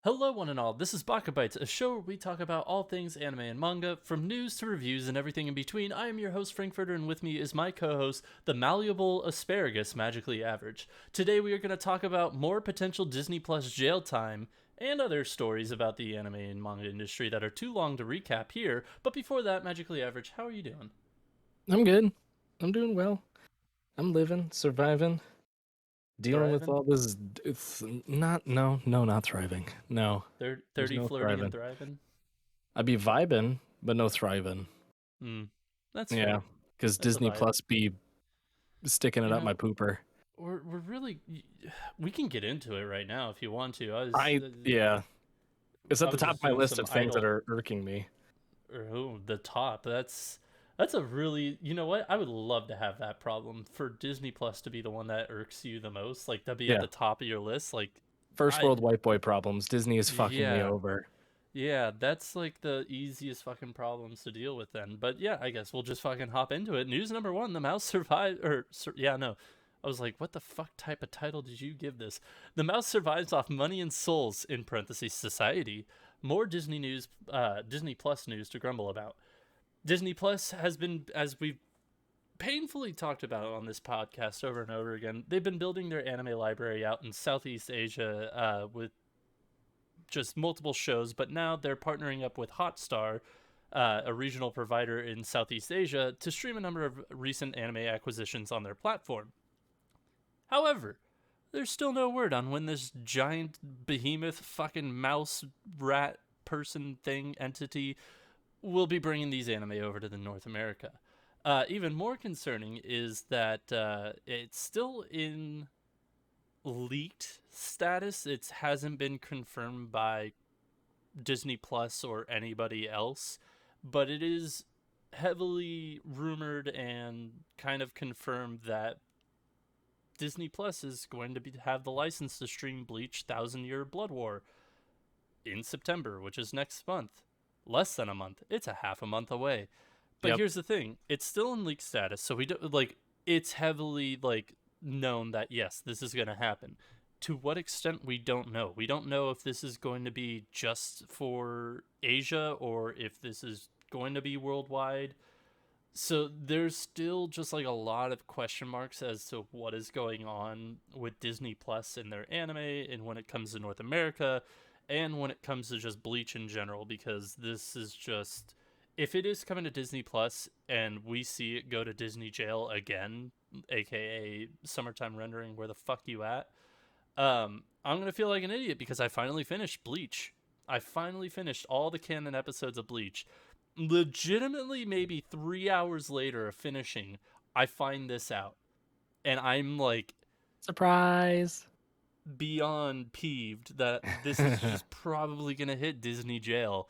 Hello, one and all. This is Baka&Co, a show where we talk about all things anime and manga, from news to reviews and everything in between. I am your host, Frankfurter, and with me is my co-host, the malleable asparagus, Magically Average. Today we are going to talk about more potential Disney Plus jail time and other stories about the anime and manga industry that are too long to recap here. But before that, Magically Average, how are you doing? I'm good. I'm doing well. I'm living, surviving, dealing with Thriving? all this. It's not thriving. No, there's 30 no flirting and thriving. thriving? I'd be vibing, but no thriving. Hmm. That's Yeah, fair. because That's a Disney vibe. Plus be sticking it You up my know, pooper. we're really... We can get into it right now if you want to. Yeah, it's I at the was top of just my doing list some of things that idle, are irking me. or the top. That's a really, you know what? I would love to have that problem for Disney Plus to be the one that irks you the most, like to be at Yeah, the top of your list. Like, first I world white boy problems. Disney is fucking me yeah, over. yeah, that's like the easiest fucking problems to deal with then. But yeah, I guess we'll just fucking hop into it. News number one: the mouse survived. Yeah, no. I was like, what the fuck type of title did you give this? The mouse survives off money and souls, in parentheses, society. More Disney news, Disney Plus news to grumble about. Disney Plus has been, as we've painfully talked about on this podcast over and over again, they've been building their anime library out in Southeast Asia with just multiple shows, but now they're partnering up with Hotstar, a regional provider in Southeast Asia, to stream a number of recent anime acquisitions on their platform. However, there's still no word on when this giant behemoth fucking mouse rat person thing entity will be bringing these anime over to the North America. Even more concerning is that it's still in leaked status. It hasn't been confirmed by Disney Plus or anybody else, but it is heavily rumored and kind of confirmed that Disney Plus is going to have the license to stream Bleach Thousand Year Blood War in September, which is next month. Less than a month. It's a half a month away. But Yep. here's the thing: it's still in leak status, so we don't like. It's heavily like known that yes, this is going to happen. To what extent we don't know. We don't know if this is going to be just for Asia or if this is going to be worldwide. So there's still just like a lot of question marks as to what is going on with Disney Plus and their anime, and when it comes to North America, and when it comes to just Bleach in general, because this is just, if it is coming to Disney Plus and we see it go to Disney jail again, aka summertime rendering, where the fuck you at? I'm gonna feel like an idiot because I finally finished Bleach. I finally finished all the canon episodes of Bleach. Legitimately, maybe 3 hours later of finishing, I find this out, and I'm like Surprise. beyond peeved that this is just probably gonna hit Disney jail.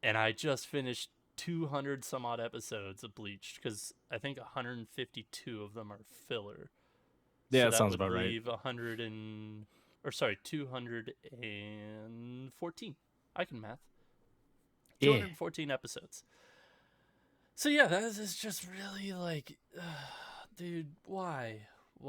And I just finished 200 some odd episodes of Bleach because I think 152 of them are filler. Yeah, So it that sounds would about right. leave 100 and, or sorry, 214. I can math. Yeah. 214 episodes. So yeah, that is just really like, dude, why?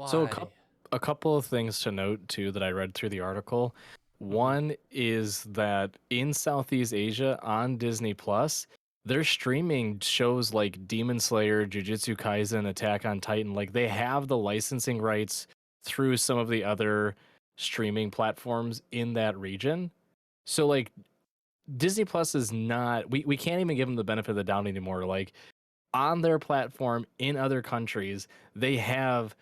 So Why? a couple of things to note too that I read through the article. Mm-hmm. One is that in Southeast Asia on Disney Plus, they're streaming shows like Demon Slayer, Jujutsu Kaisen, Attack on Titan. Like they have the licensing rights through some of the other streaming platforms in that region. So like Disney Plus is not we can't even give them the benefit of the doubt anymore. Like on their platform in other countries, they have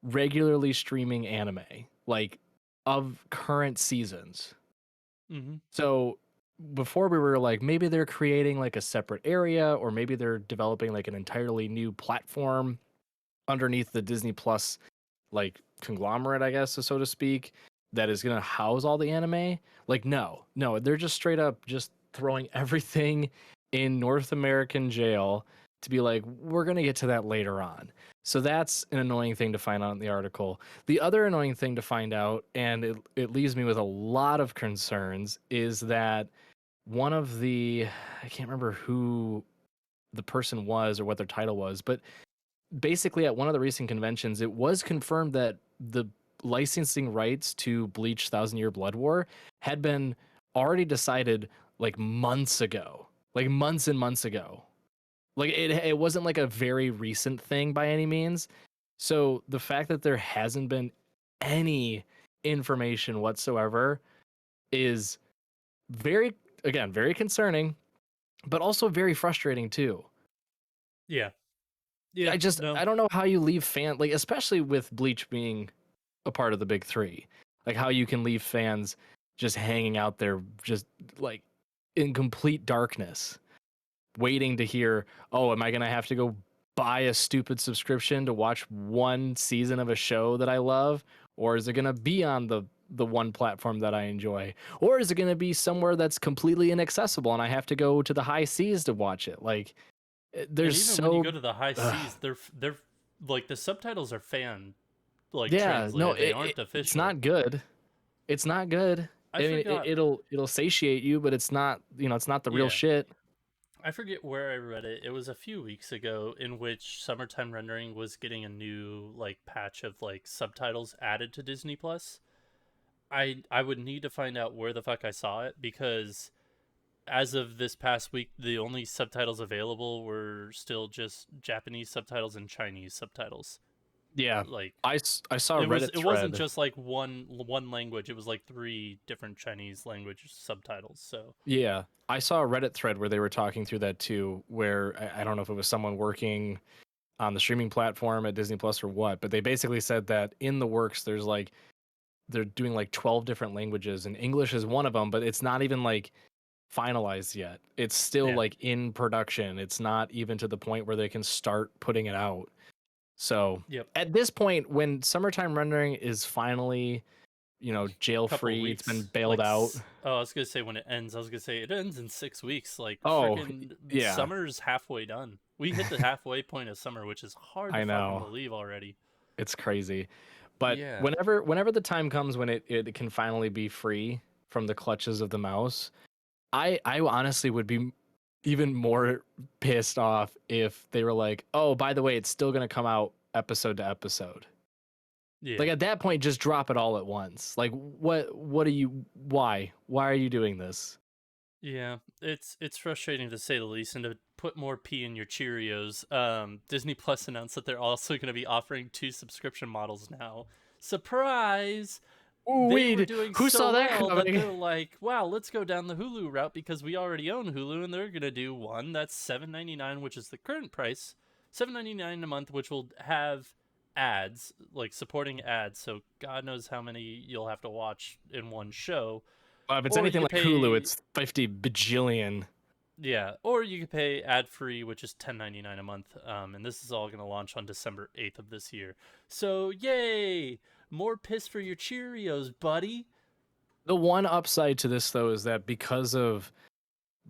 regularly streaming anime, like of current seasons. Mm-hmm. So before we were like, maybe they're creating like a separate area, or maybe they're developing like an entirely new platform underneath the Disney Plus like conglomerate, I guess, so to speak, that is going to house all the anime. Like, no, they're just straight up just throwing everything in North American jail to be like, we're going to get to that later on. So that's an annoying thing to find out in the article. The other annoying thing to find out, and it leaves me with a lot of concerns, is that one of the, I can't remember who the person was or what their title was, but basically at one of the recent conventions, it was confirmed that the licensing rights to Bleach Thousand Year Blood War had been already decided like months ago, like months and months ago. Like it wasn't like a very recent thing by any means. So the fact that there hasn't been any information whatsoever is very, again, very concerning, but also very frustrating too. Yeah. Yeah. No. I don't know how you leave like especially with Bleach being a part of the big three, like how you can leave fans just hanging out there, just like in complete darkness, waiting to hear, oh, am I going to have to go buy a stupid subscription to watch one season of a show that I love? Or is it going to be on the one platform that I enjoy? Or is it going to be somewhere that's completely inaccessible and I have to go to the high seas to watch it? Like, there's And even when you so. go to the high Ugh. seas, they're like the subtitles are fan like Yeah, no, translated. They aren't it's official. not good. It's not good. I I mean, forgot it'll satiate you, but it's not, it's not the real yeah. shit. I forget where I read it. It was a few weeks ago in which Summertime Rendering was getting a new like patch of like subtitles added to Disney Plus. I would need to find out where the fuck I saw it because as of this past week, the only subtitles available were still just Japanese subtitles and Chinese subtitles. Yeah, Like I saw a Reddit it wasn't thread. just like one language. It was like three different Chinese language subtitles. So Yeah, I saw a Reddit thread where they were talking through that too, where I don't know if it was someone working on the streaming platform at Disney Plus or what, but they basically said that in the works, there's like they're doing like 12 different languages, and English is one of them, but it's not even like finalized yet. It's still yeah, like in production. It's not even to the point where they can start putting it out. So yep. at this point, when Summertime Rendering is finally, jail Couple free, it's been weeks. bailed out. Oh, I was gonna say when it ends. I was gonna say it ends in 6 weeks. Like Oh, freaking yeah, summer's halfway done. We hit the halfway point of summer, which is hard to I fucking know. believe already. It's crazy. But Yeah. whenever the time comes when it can finally be free from the clutches of the mouse, I honestly would be even more pissed off if they were like, "Oh, by the way, it's still going to come out episode to episode." Yeah. Like at that point just drop it all at once. Like what are you why are you doing this? Yeah, it's frustrating to say the least, and to put more pee in your Cheerios, Disney Plus announced that they're also going to be offering two subscription models now. Surprise! Ooh, They were weed. doing Who so saw that well that coming? they're like, wow, let's go down the Hulu route because we already own Hulu, and they're going to do one that's $7.99, which is the current price, $7.99 a month, which will have ads, like supporting ads. So God knows how many you'll have to watch in one show. If it's Or you anything could like Hulu, pay it's 50 bajillion. yeah, or you could pay ad free, which is $10.99 a month. And this is all going to launch on December 8th of this year. So yay, more piss for your Cheerios, buddy. The one upside to this though is that because of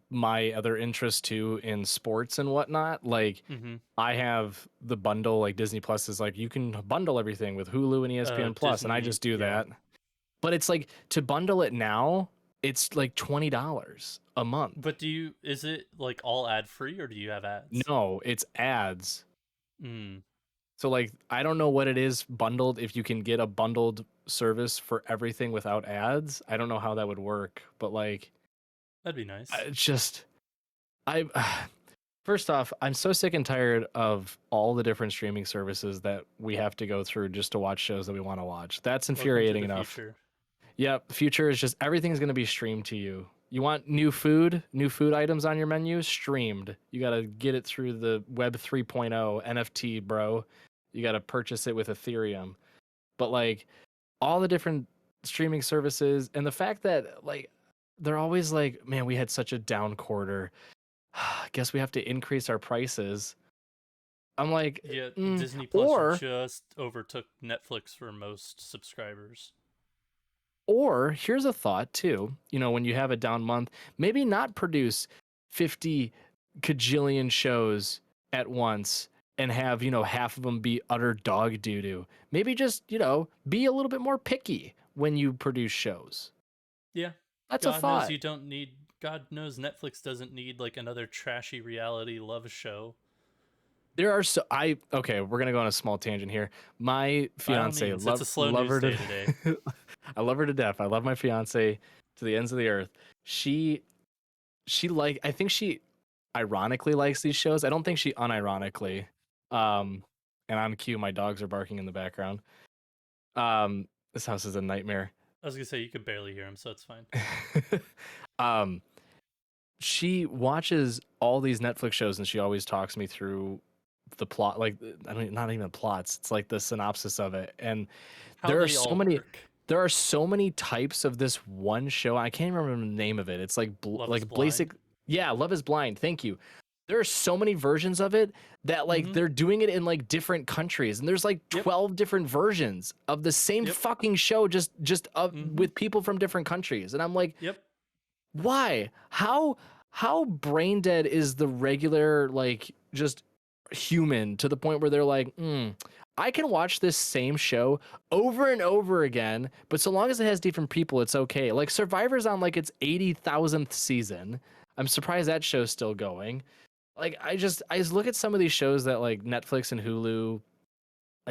my other interest too in sports and whatnot, like Mm-hmm. I have the bundle, like Disney Plus is like you can bundle everything with Hulu and ESPN Plus, and I Disney, just do yeah. that. But it's like to bundle it now, it's like $20 a month. But is it like all ad free or do you have ads? No, it's ads. Mm, So like I don't know what it is bundled, if you can get a bundled service for everything without ads. I don't know how that would work, but like that'd be nice. it's just I first off, I'm so sick and tired of all the different streaming services that we have to go through just to watch shows that we want to watch. That's Welcome to infuriating the enough. future. Yep, the future is just everything's going to be streamed to you. You want new food items on your menu streamed. You got to get it through the Web 3.0 NFT, bro. You got to purchase it with Ethereum. But like all the different streaming services and the fact that like they're always like, man, we had such a down quarter. Guess we have to increase our prices. I'm like, Yeah, Disney Plus or just overtook Netflix for most subscribers. here's a thought too. When you have a down month, maybe not produce 50 cajillion shows at once and have, half of them be utter dog doo doo. Maybe just, be a little bit more picky when you produce shows. Yeah, That's a God knows thought. you don't need. God knows Netflix doesn't need like another trashy reality love show. There are okay, we're gonna go on a small tangent here. My By all fiance means, it's a slow love news her day today. to I love her to death. I love my fiance. to the ends of the earth. She I think she ironically likes these shows. I don't think she unironically. And on cue, my dogs are barking in the background. This house is a nightmare. I was gonna say you could barely hear him, so it's fine. um, she watches all these Netflix shows, and she always talks me through the plot. Like, I mean, not even plots. It's like the synopsis of it. And How there are they so all many. work. There are so many types of this one show. I can't remember the name of it. It's like Love is like Blind. basic. Yeah, Love is Blind. Thank you. There are so many versions of it that like they're doing it in like different countries, and there's like 12 different versions of the same fucking show, just with people from different countries. And I'm like, why? How brain dead is the regular like just human to the point where they're like, I can watch this same show over and over again, but so long as it has different people, it's okay. Like Survivor's on like its 80,000th season. I'm surprised that show's still going. Like I just look at some of these shows that like Netflix and Hulu,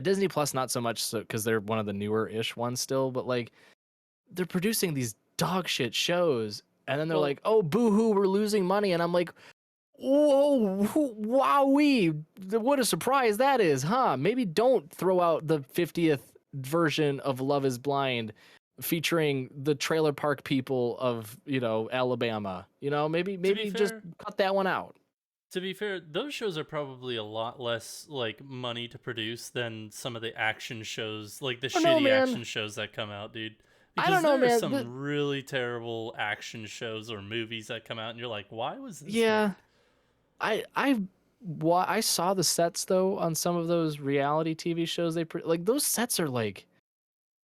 Disney Plus not so much, so because they're one of the newer-ish ones still, but like they're producing these dog shit shows, and then they're like, oh boo-hoo, we're losing money, and I'm like, whoa, wowee, what a surprise that is, huh? Maybe don't throw out the 50th version of Love is Blind featuring the trailer park people of, Alabama. Maybe just cut that one out. To be fair, those shows are probably a lot less like money to produce than some of the action shows, like the shitty action shows that come out, dude. Because I don't know, there are man. some really terrible action shows or movies that come out, and you're like, why was this? Yeah, made? I saw the sets though on some of those reality TV shows. Like those sets are like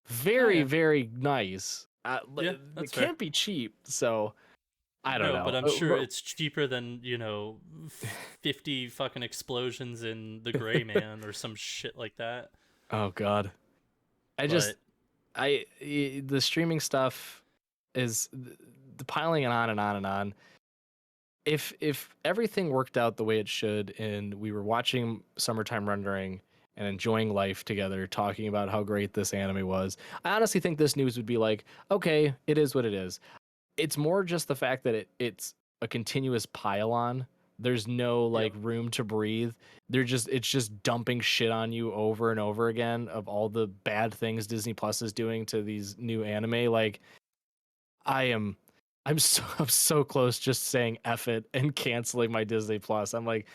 very very nice. Yeah, it can't be cheap, so I don't know. But I'm sure it's cheaper than 50 fucking explosions in The Gray Man or some shit like that. Oh God, the streaming stuff is the piling it on and on and on. If everything worked out the way it should, and we were watching Summertime Rendering and enjoying life together, talking about how great this anime was, I honestly think this news would be like, okay, it is what it is. It's more just the fact that it's a continuous pile on. There's no like room to breathe. It's just dumping shit on you over and over again of all the bad things Disney Plus is doing to these new anime. Like I'm so close just saying F it and canceling my Disney Plus. I'm like,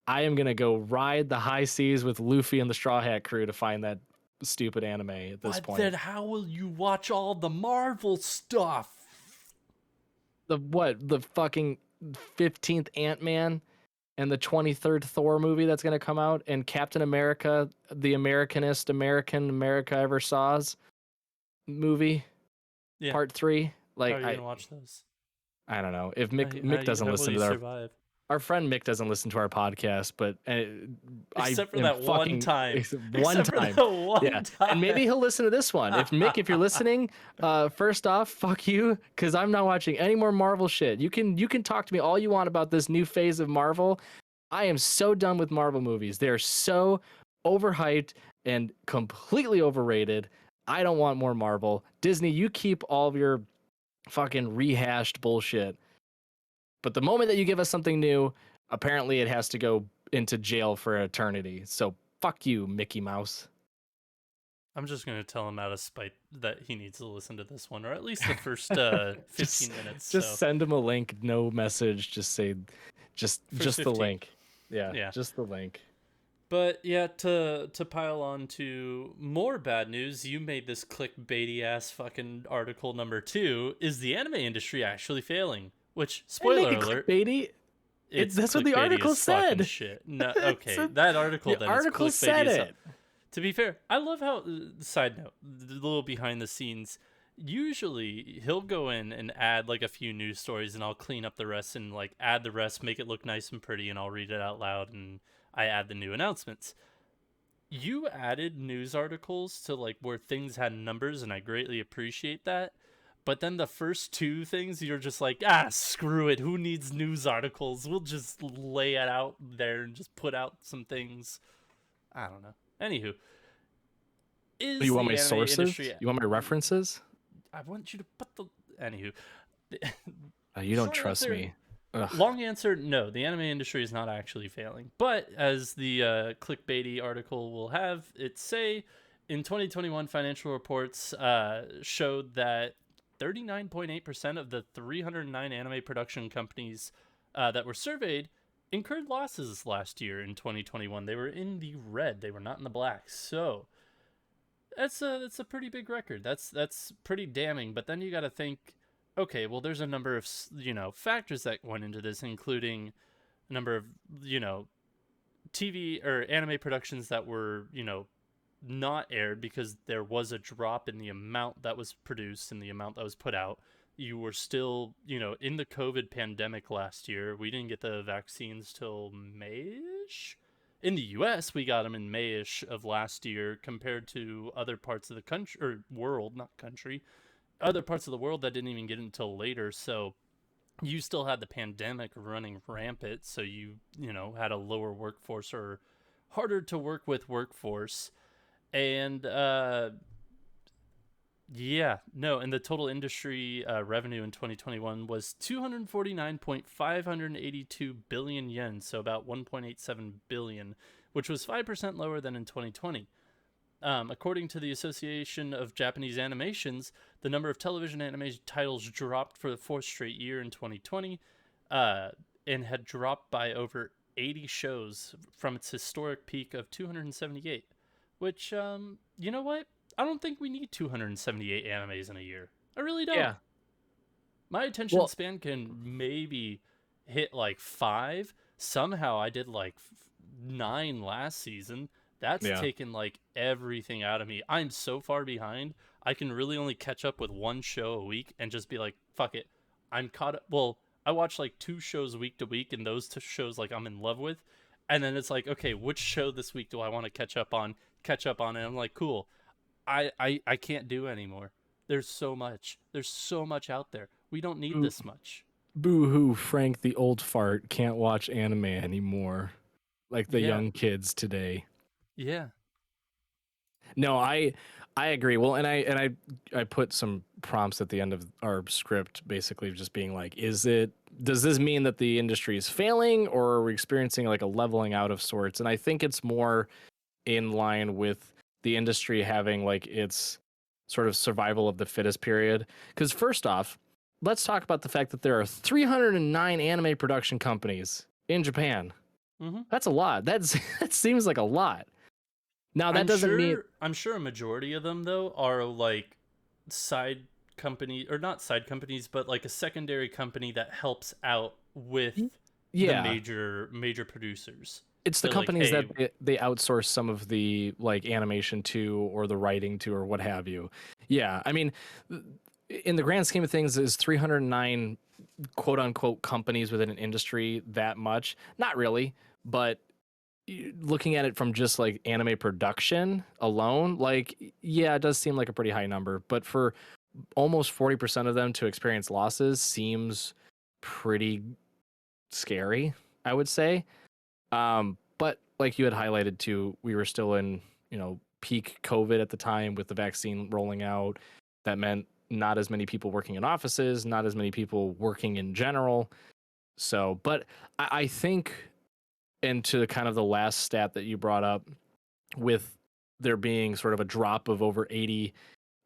I am gonna go ride the high seas with Luffy and the Straw Hat Crew to find that stupid anime at this point. Then how will you watch all the Marvel stuff? The fucking 15th Ant-Man and the 23rd Thor movie that's gonna come out, and Captain America, the America ever saw's movie, part 3. Like, how are you gonna watch those? I don't know. If Mick doesn't listen to our friend Mick doesn't listen to our podcast, but except for that one time. One time. And maybe he'll listen to this one. If you're listening, first off, fuck you, because I'm not watching any more Marvel shit. You can talk to me all you want about this new phase of Marvel. I am so done with Marvel movies. They're so overhyped and completely overrated. I don't want more Marvel. Disney, you keep all of your fucking rehashed bullshit. But the moment that you give us something new, apparently it has to go into jail for eternity. So fuck you, Mickey Mouse. I'm just going to tell him out of spite that he needs to listen to this one, or at least the first 15 minutes. Just send him a link, no message. Just say, just the link. Yeah, just the link. But yeah, to pile on to more bad news, you made this clickbaity ass fucking article number 2. Is the anime industry actually failing? Which, spoiler alert, clickbaity. That's what the article said. Shit. No, okay, that article. The article said it. To be fair, I love how. Side note, the little behind the scenes. Usually, he'll go in and add like a few news stories, and I'll clean up the rest and like add the rest, make it look nice and pretty, and I'll read it out loud and I add the new announcements. You added news articles to like where things had numbers, and I greatly appreciate that. But then the first 2 things, you're just like, screw it. Who needs news articles? We'll just lay it out there and just put out some things. I don't know. Anywho. You want my sources? You want my references? I want you to put the... Anywho, You don't short trust answer, me. Ugh. long answer, no. The anime industry is not actually failing, but as the clickbaity article will have it say, in 2021, financial reports showed that 39.8% of the 309 anime production companies that were surveyed incurred losses last year in 2021. They were in the red. They were not in the black. So that's a pretty big record. That's pretty damning. But then you got to think, okay, well, there's a number of factors that went into this, including a number of TV or anime productions that were not aired because there was a drop in the amount that was produced and the amount that was put out. You were still, in the COVID pandemic last year. We didn't get the vaccines till May-ish. In the US, we got them in May-ish of last year compared to other parts of the country, or world, not country, other parts of the world that didn't even get it until later. So you still had the pandemic running rampant. So had a lower workforce or harder to work with workforce. And and the total industry revenue in 2021 was 249.582 billion yen, so about 1.87 billion, which was 5% lower than in 2020. According to the Association of Japanese Animations, the number of television anime titles dropped for the fourth straight year in 2020, and had dropped by over 80 shows from its historic peak of 278. Which, you know what? I don't think we need 278 animes in a year. I really don't. Yeah. My attention span can maybe hit like 5. Somehow I did like 9 last season. That's taken like everything out of me. I'm so far behind. I can really only catch up with one show a week and just be like, fuck it. I'm caught up. Well, I watch like 2 shows week to week, and those 2 shows like I'm in love with. And then it's like, okay, which show this week do I want to catch up on? And I'm like, cool. I can't do anymore. There's so much out there. We don't need this much. Boo-hoo, Frank the old fart can't watch anime anymore like the young kids today. Yeah. No, I agree. Well, and I put some prompts at the end of our script, basically just being like, does this mean that the industry is failing, or are we experiencing like a leveling out of sorts? And I think it's more in line with the industry having like its sort of survival of the fittest period. Because first off, let's talk about the fact that there are 309 anime production companies in Japan. Mm-hmm. That's a lot. That seems like a lot. Now that doesn't mean I'm sure a majority of them though are like side company, or not side companies, but like a secondary company that helps out with the major producers. It's the companies that they outsource some of the like animation to, or the writing to, or what have you. Yeah, I mean, in the grand scheme of things, is 309 quote unquote companies within an industry that much? Not really, but looking at it from just like anime production alone, like, yeah, it does seem like a pretty high number. But for almost 40% of them to experience losses seems pretty scary, I would say. But like you had highlighted too, we were still in, peak COVID at the time with the vaccine rolling out. That meant not as many people working in offices, not as many people working in general. So, but I think, and to kind of the last stat that you brought up, with there being sort of a drop of over 80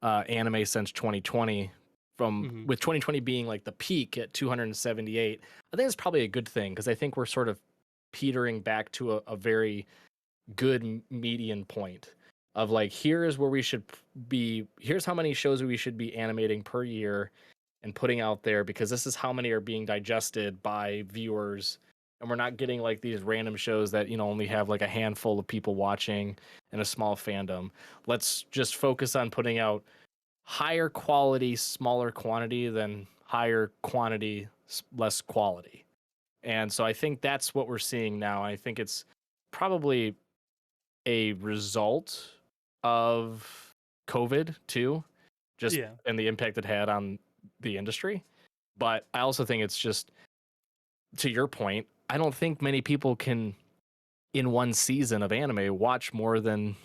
anime since 2020, with 2020 being like the peak at 278, I think it's probably a good thing, because I think we're sort of petering back to a very good median point of like, here is where we should be. Here's how many shows we should be animating per year and putting out there, because this is how many are being digested by viewers. And we're not getting like these random shows that, only have like a handful of people watching and a small fandom. Let's just focus on putting out higher quality, smaller quantity than higher quantity, less quality. And so I think that's what we're seeing now. I think it's probably a result of COVID too, and the impact it had on the industry. But I also think it's just, to your point, I don't think many people can, in one season of anime, watch more than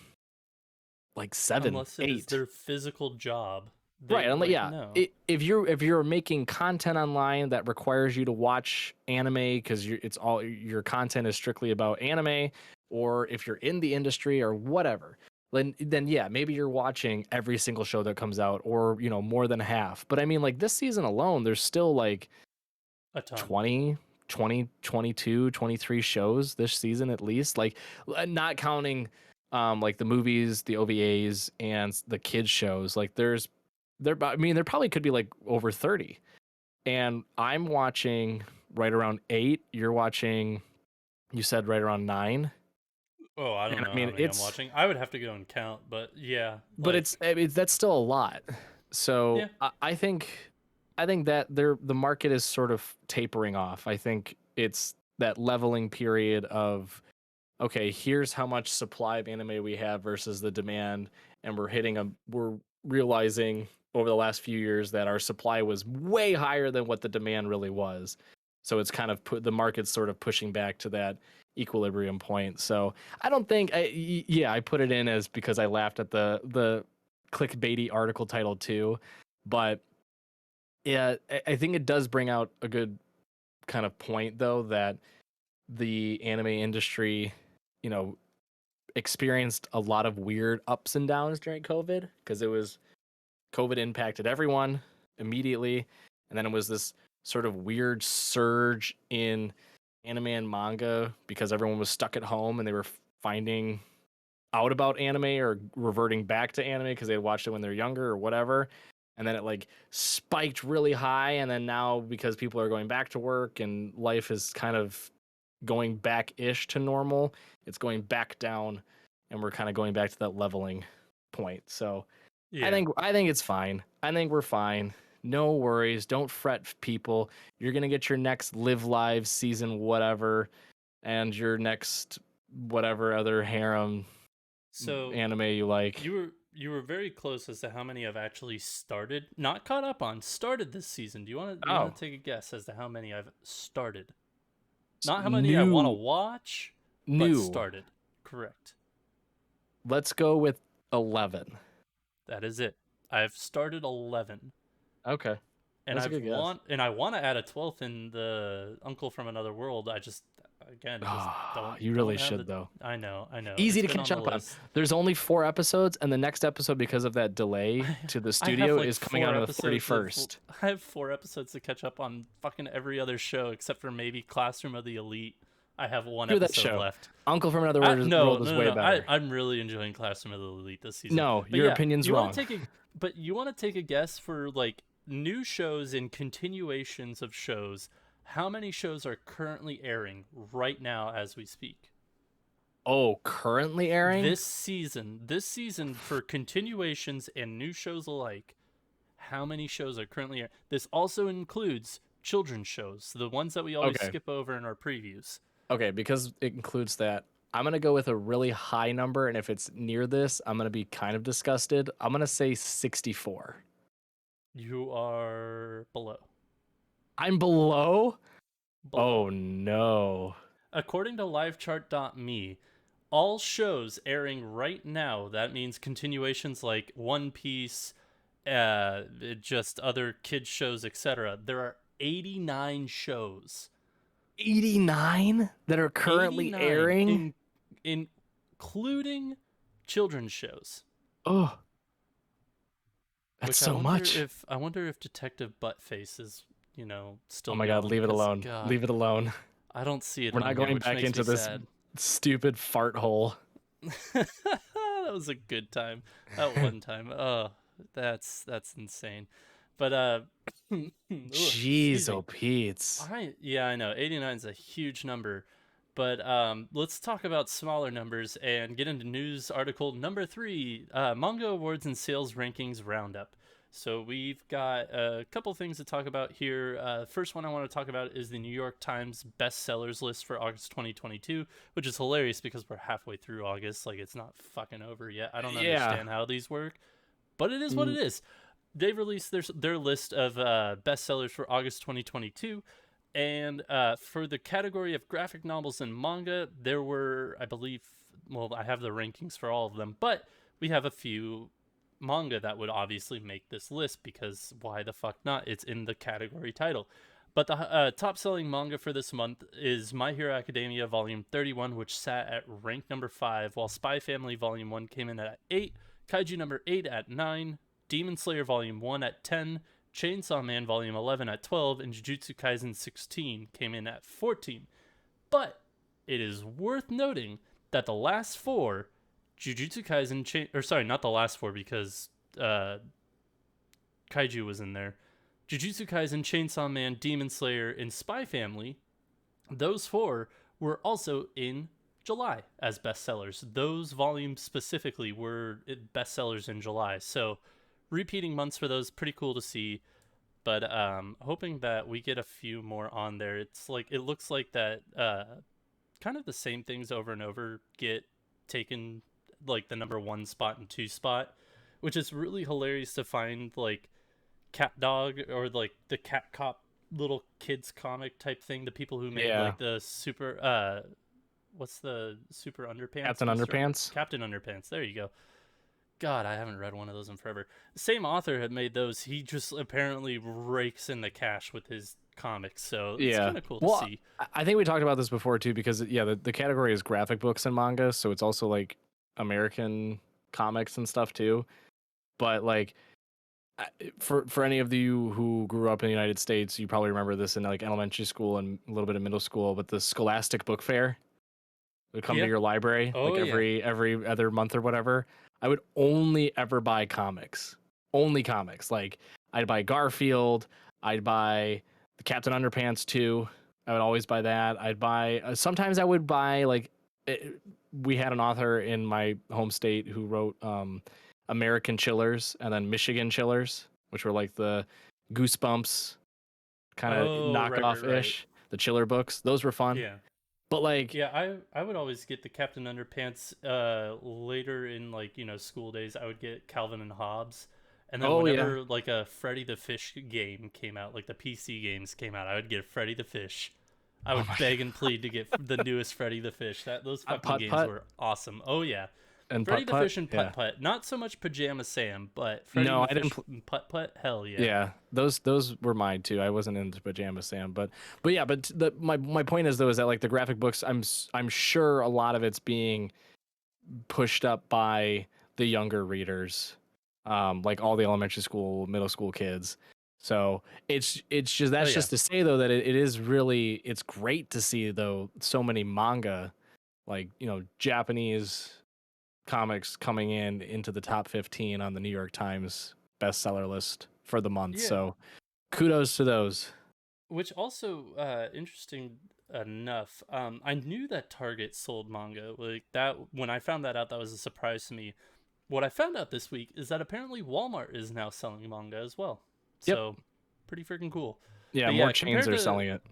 like 7, unless it 8. is their physical job. They Right, and like yeah, no. if you're making content online that requires you to watch anime because it's all your content is strictly about anime, or if you're in the industry or whatever, then yeah, maybe you're watching every single show that comes out, or more than half. But I mean, like this season alone, there's still like A ton. 20, 22, 23 shows this season at least, like not counting like the movies, the OVAs, and the kids shows. Like I mean, there probably could be like over 30. And I'm watching right around 8. You're watching, you said right around 9. Oh, I don't And I know how mean, many I'm watching. I would have to go and count, but yeah, but like that's still a lot. So yeah. I think that the market is sort of tapering off. I think it's that leveling period of, okay, here's how much supply of anime we have versus the demand, and we're realizing over the last few years that our supply was way higher than what the demand really was. So it's kind of put the market's sort of pushing back to that equilibrium point. So I don't think I put it in as because I laughed at the clickbaity article title too, but yeah, I think it does bring out a good kind of point though, that the anime industry, you know, experienced a lot of weird ups and downs during COVID, because COVID impacted everyone immediately, and then it was this sort of weird surge in anime and manga because everyone was stuck at home and they were finding out about anime or reverting back to anime because they had watched it when they're younger or whatever. And then it like spiked really high, and then now because people are going back to work and life is kind of going back ish to normal, it's going back down, and we're kind of going back to that leveling point. So I Yeah. think I think it's fine. I think we're fine. No worries. Don't fret, people. You're gonna get your next Live Live season whatever, and your next whatever other harem So anime you like. you were very close as to how many I've actually started, not caught up on, started this season. Do you want to Oh, take a guess as to how many I've started? Not how many I want to new, watch, but new. started. Correct. Let's go with 11. That is it. I've started 11. Okay, And that's a good guess. I want to add a 12th in the Uncle from Another World. I just again just Ah, don't you really don't have should the though. I know. Easy It's to been catch on the up on. list. There's only 4 episodes, and the next episode, because of that delay to the I have studio, like is coming out four on the episodes of 31st. I have 4 episodes to catch up on fucking every other show except for maybe Classroom of the Elite. I have one Screw that episode show. left. Uncle from Another No, World no, is no, way no. better. I'm really enjoying Classroom of the Elite this season. No, But your yeah, opinion's you want wrong. to take a but you want to take a guess for like new shows and continuations of shows. How many shows are currently airing right now as we speak? Oh, currently airing? This season for continuations and new shows alike, how many shows are currently airing? This also includes children's shows, the ones that we always Okay. skip over in our previews. Okay, because it includes that, I'm going to go with a really high number, and if it's near this, I'm going to be kind of disgusted. I'm going to say 64. You are below. I'm below? Below. Oh, no. According to livechart.me, all shows airing right now, that means continuations like One Piece, just other kids shows, etc. There are 89 shows. 89 that are currently 89 airing? including children's shows. Oh, that's Which so much. I wonder if Detective Buttface is, Oh still my God, going, leave it cuz alone. god, Leave it alone. I don't see it We're on not here, going which back makes me into this sad. stupid fart hole. That was a good time. That one time. Oh, that's insane. But ugh, Jeez, excuse oh me. Pete's. I know 89 is a huge number, but let's talk about smaller numbers and get into news article number 3, Manga Awards and Sales Rankings Roundup. So we've got a couple things to talk about here. First one I want to talk about is the New York Times bestsellers list for August 2022, which is hilarious because we're halfway through August. Like, it's not fucking over yet. I don't Yeah. understand how these work, but it is what it Mm, is. They've released their list of bestsellers for August 2022. And for the category of graphic novels and manga, there were, I believe, well, I have the rankings for all of them, but we have a few manga that would obviously make this list, because why the fuck not? It's in the category title. But the top selling manga for this month is My Hero Academia Volume 31, which sat at rank number 5, while Spy Family Volume 1 came in at 8, Kaiju number 8 at 9, Demon Slayer Volume 1 at 10, Chainsaw Man Volume 11 at 12, and Jujutsu Kaisen 16 came in at 14. But it is worth noting that the last four, Jujutsu Kaisen, or sorry, not the last four, because Kaiju was in there. Jujutsu Kaisen, Chainsaw Man, Demon Slayer, and Spy Family, those four were also in July as bestsellers. Those volumes specifically were bestsellers in July. So repeating months for those, pretty cool to see. But hoping that we get a few more on there. It's like, it looks like that kind of the same things over and over get taken, like the number 1 spot and 2 spot, which is really hilarious to find, like Cat Dog or like the Cat Cop little kids comic type thing. The people who made like the super what's the super underpants? Captain Underpants. There you go. God, I haven't read one of those in forever. The same author had made those. He just apparently rakes in the cash with his comics, so it's kind of cool to see. I think we talked about this before too, because the category is graphic books and manga, so it's also like American comics and stuff too. But like, for any of you who grew up in the United States, you probably remember this in like elementary school and a little bit of middle school, but the Scholastic Book Fair would come to your library every other month or whatever. I would only ever buy comics. Only comics. Like, I'd buy Garfield, I'd buy the Captain Underpants 2. I would always buy that. I'd buy sometimes I would buy like we had an author in my home state who wrote American Chillers and then Michigan Chillers, which were like the Goosebumps kind of knockoff-ish, the Chiller books. Those were fun. Yeah. But like, I would always get the Captain Underpants. Later in, like, you know, school days, I would get Calvin and Hobbes, and then whenever like a Freddy the Fish game came out, like the PC games came out, I would get Freddy the Fish. I would beg and plead to get the newest Freddy the Fish. Those fucking games were awesome. Oh yeah. And Freddy the Fish and Putt Putt. Not so much Pajama Sam, but Freddy the Fish and Putt Putt, hell yeah. Yeah, those were mine too. I wasn't into Pajama Sam, but my point is though is that like the graphic books, I'm sure a lot of it's being pushed up by the younger readers, like all the elementary school, middle school kids. So it's just just to say though that it is really, it's great to see though so many manga, like, you know, Japanese comics coming into the top 15 on the New York Times bestseller list for the month. So kudos to those. Which also, interesting enough, I knew that Target sold manga. Like, that, when I found that out, that was a surprise to me. What I found out this week is that apparently Walmart is now selling manga as well. So pretty freaking cool. Yeah, but more chains are selling it.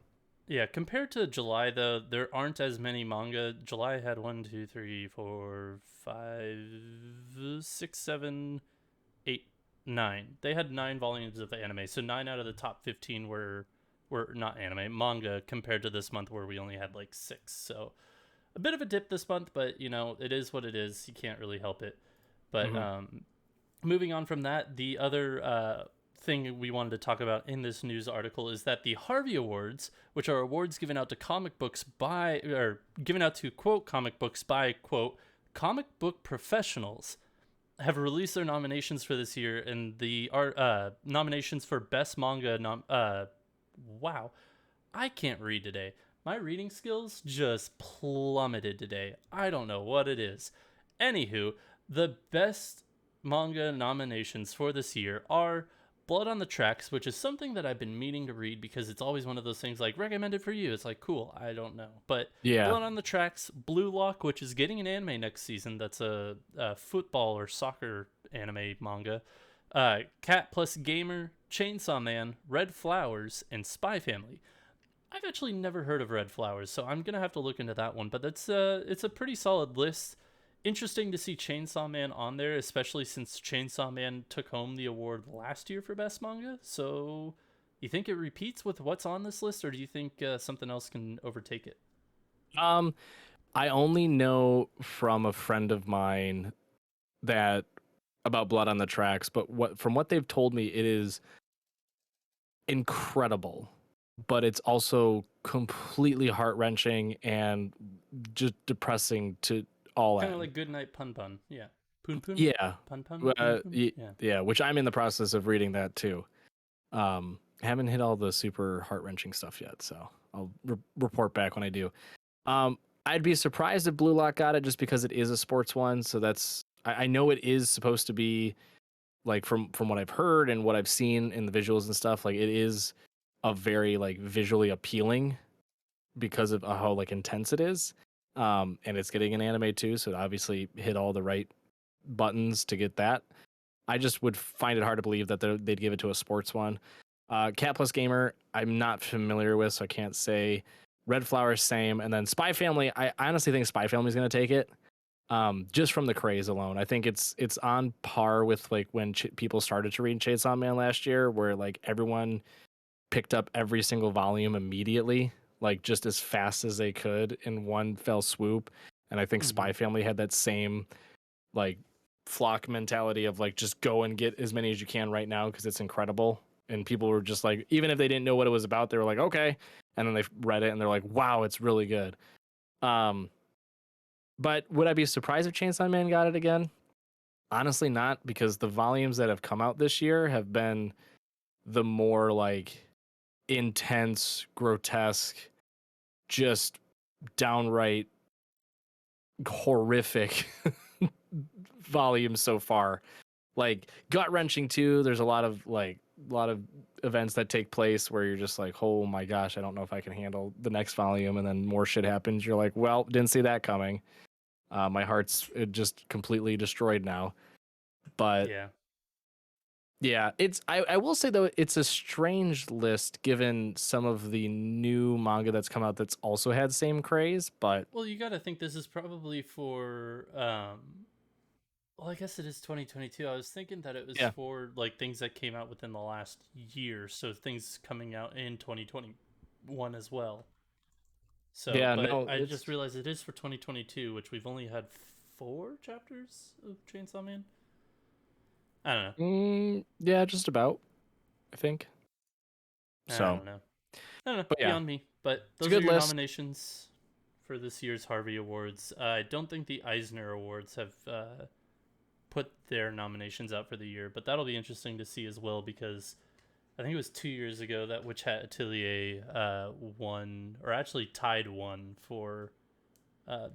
Yeah, compared to July, though, there aren't as many manga. July had 1, 2, 3, 4, 5, 6, 7, 8, 9. They had 9 volumes of anime, so 9 out of the top 15 were not anime, manga, compared to this month where we only had like 6. So a bit of a dip this month, but, you know, it is what it is. You can't really help it. But moving on from that, the other thing we wanted to talk about in this news article is that the Harvey Awards, which are awards given out to comic books by, or given out to, quote, comic books by, quote, comic book professionals, have released their nominations for this year, and the nominations for best manga wow, I can't read today. My reading skills just plummeted today. I don't know what it is. Anywho, the best manga nominations for this year are Blood on the Tracks, which is something that I've been meaning to read because it's always one of those things like recommended for you. It's like, cool, I don't know. But Blood on the Tracks, Blue Lock, which is getting an anime next season. That's a football or soccer anime manga. Cat plus Gamer, Chainsaw Man, Red Flowers, and Spy Family. I've actually never heard of Red Flowers, so I'm going to have to look into that one. But it's a pretty solid list. Interesting to see Chainsaw Man on there, especially since Chainsaw Man took home the award last year for best manga. So you think it repeats with what's on this list, or do you think something else can overtake it? I only know from a friend of mine that about Blood on the Tracks, but from what they've told me, it is incredible, but it's also completely heart-wrenching and just depressing to all Kind of end. like Goodnight Pun Pun. Yeah. Poon Poon. Yeah. Pun Pun. Poon Poon. Yeah. Yeah, which I'm in the process of reading that too. Haven't hit all the super heart-wrenching stuff yet, so I'll report back when I do. I'd be surprised if Blue Lock got it just because it is a sports one, so that's I know it is supposed to be like from what I've heard and what I've seen in the visuals and stuff, like it is a very like visually appealing because of how like intense it is. And it's getting an anime too, so it obviously hit all the right buttons to get that. I just would find it hard to believe that they'd give it to a sports one. Cat Plus Gamer, I'm not familiar with, so I can't say. Red Flower, same, and then Spy Family. I honestly think Spy Family is going to take it, just from the craze alone. I think it's on par with like when people started to read Chainsaw Man last year, where like everyone picked up every single volume immediately, like just as fast as they could in one fell swoop. And I think Spy Family had that same like flock mentality of like just go and get as many as you can right now because it's incredible. And people were just like, even if they didn't know what it was about, they were like, okay. And then they read it and they're like, wow, it's really good. But would I be surprised if Chainsaw Man got it again? Honestly, not, because the volumes that have come out this year have been the more like intense, grotesque, just downright horrific volumes so far. Like gut wrenching too. There's a lot of events that take place where you're just like, oh my gosh, I don't know if I can handle the next volume, and then more shit happens. You're like, well, didn't see that coming. My heart's just completely destroyed now. But Yeah. yeah, I will say though, it's a strange list given some of the new manga that's come out that's also had same craze. But Well, you got to think this is probably for well, I guess it is 2022. I was thinking that it was yeah, for like things that came out within the last year, so things coming out in 2021 as well. So, yeah, but no, I it's just realized it is for 2022, which we've only had 4 chapters of Chainsaw Man. I don't know. yeah, just about, I think. I So, don't know. I don't know. but yeah, Beyond me. But it's a those are good your list. nominations for this year's Harvey Awards. I don't think the Eisner Awards have put their nominations out for the year, but that'll be interesting to see as well because I think it was 2 years ago that Witch Hat Atelier won, or actually tied one for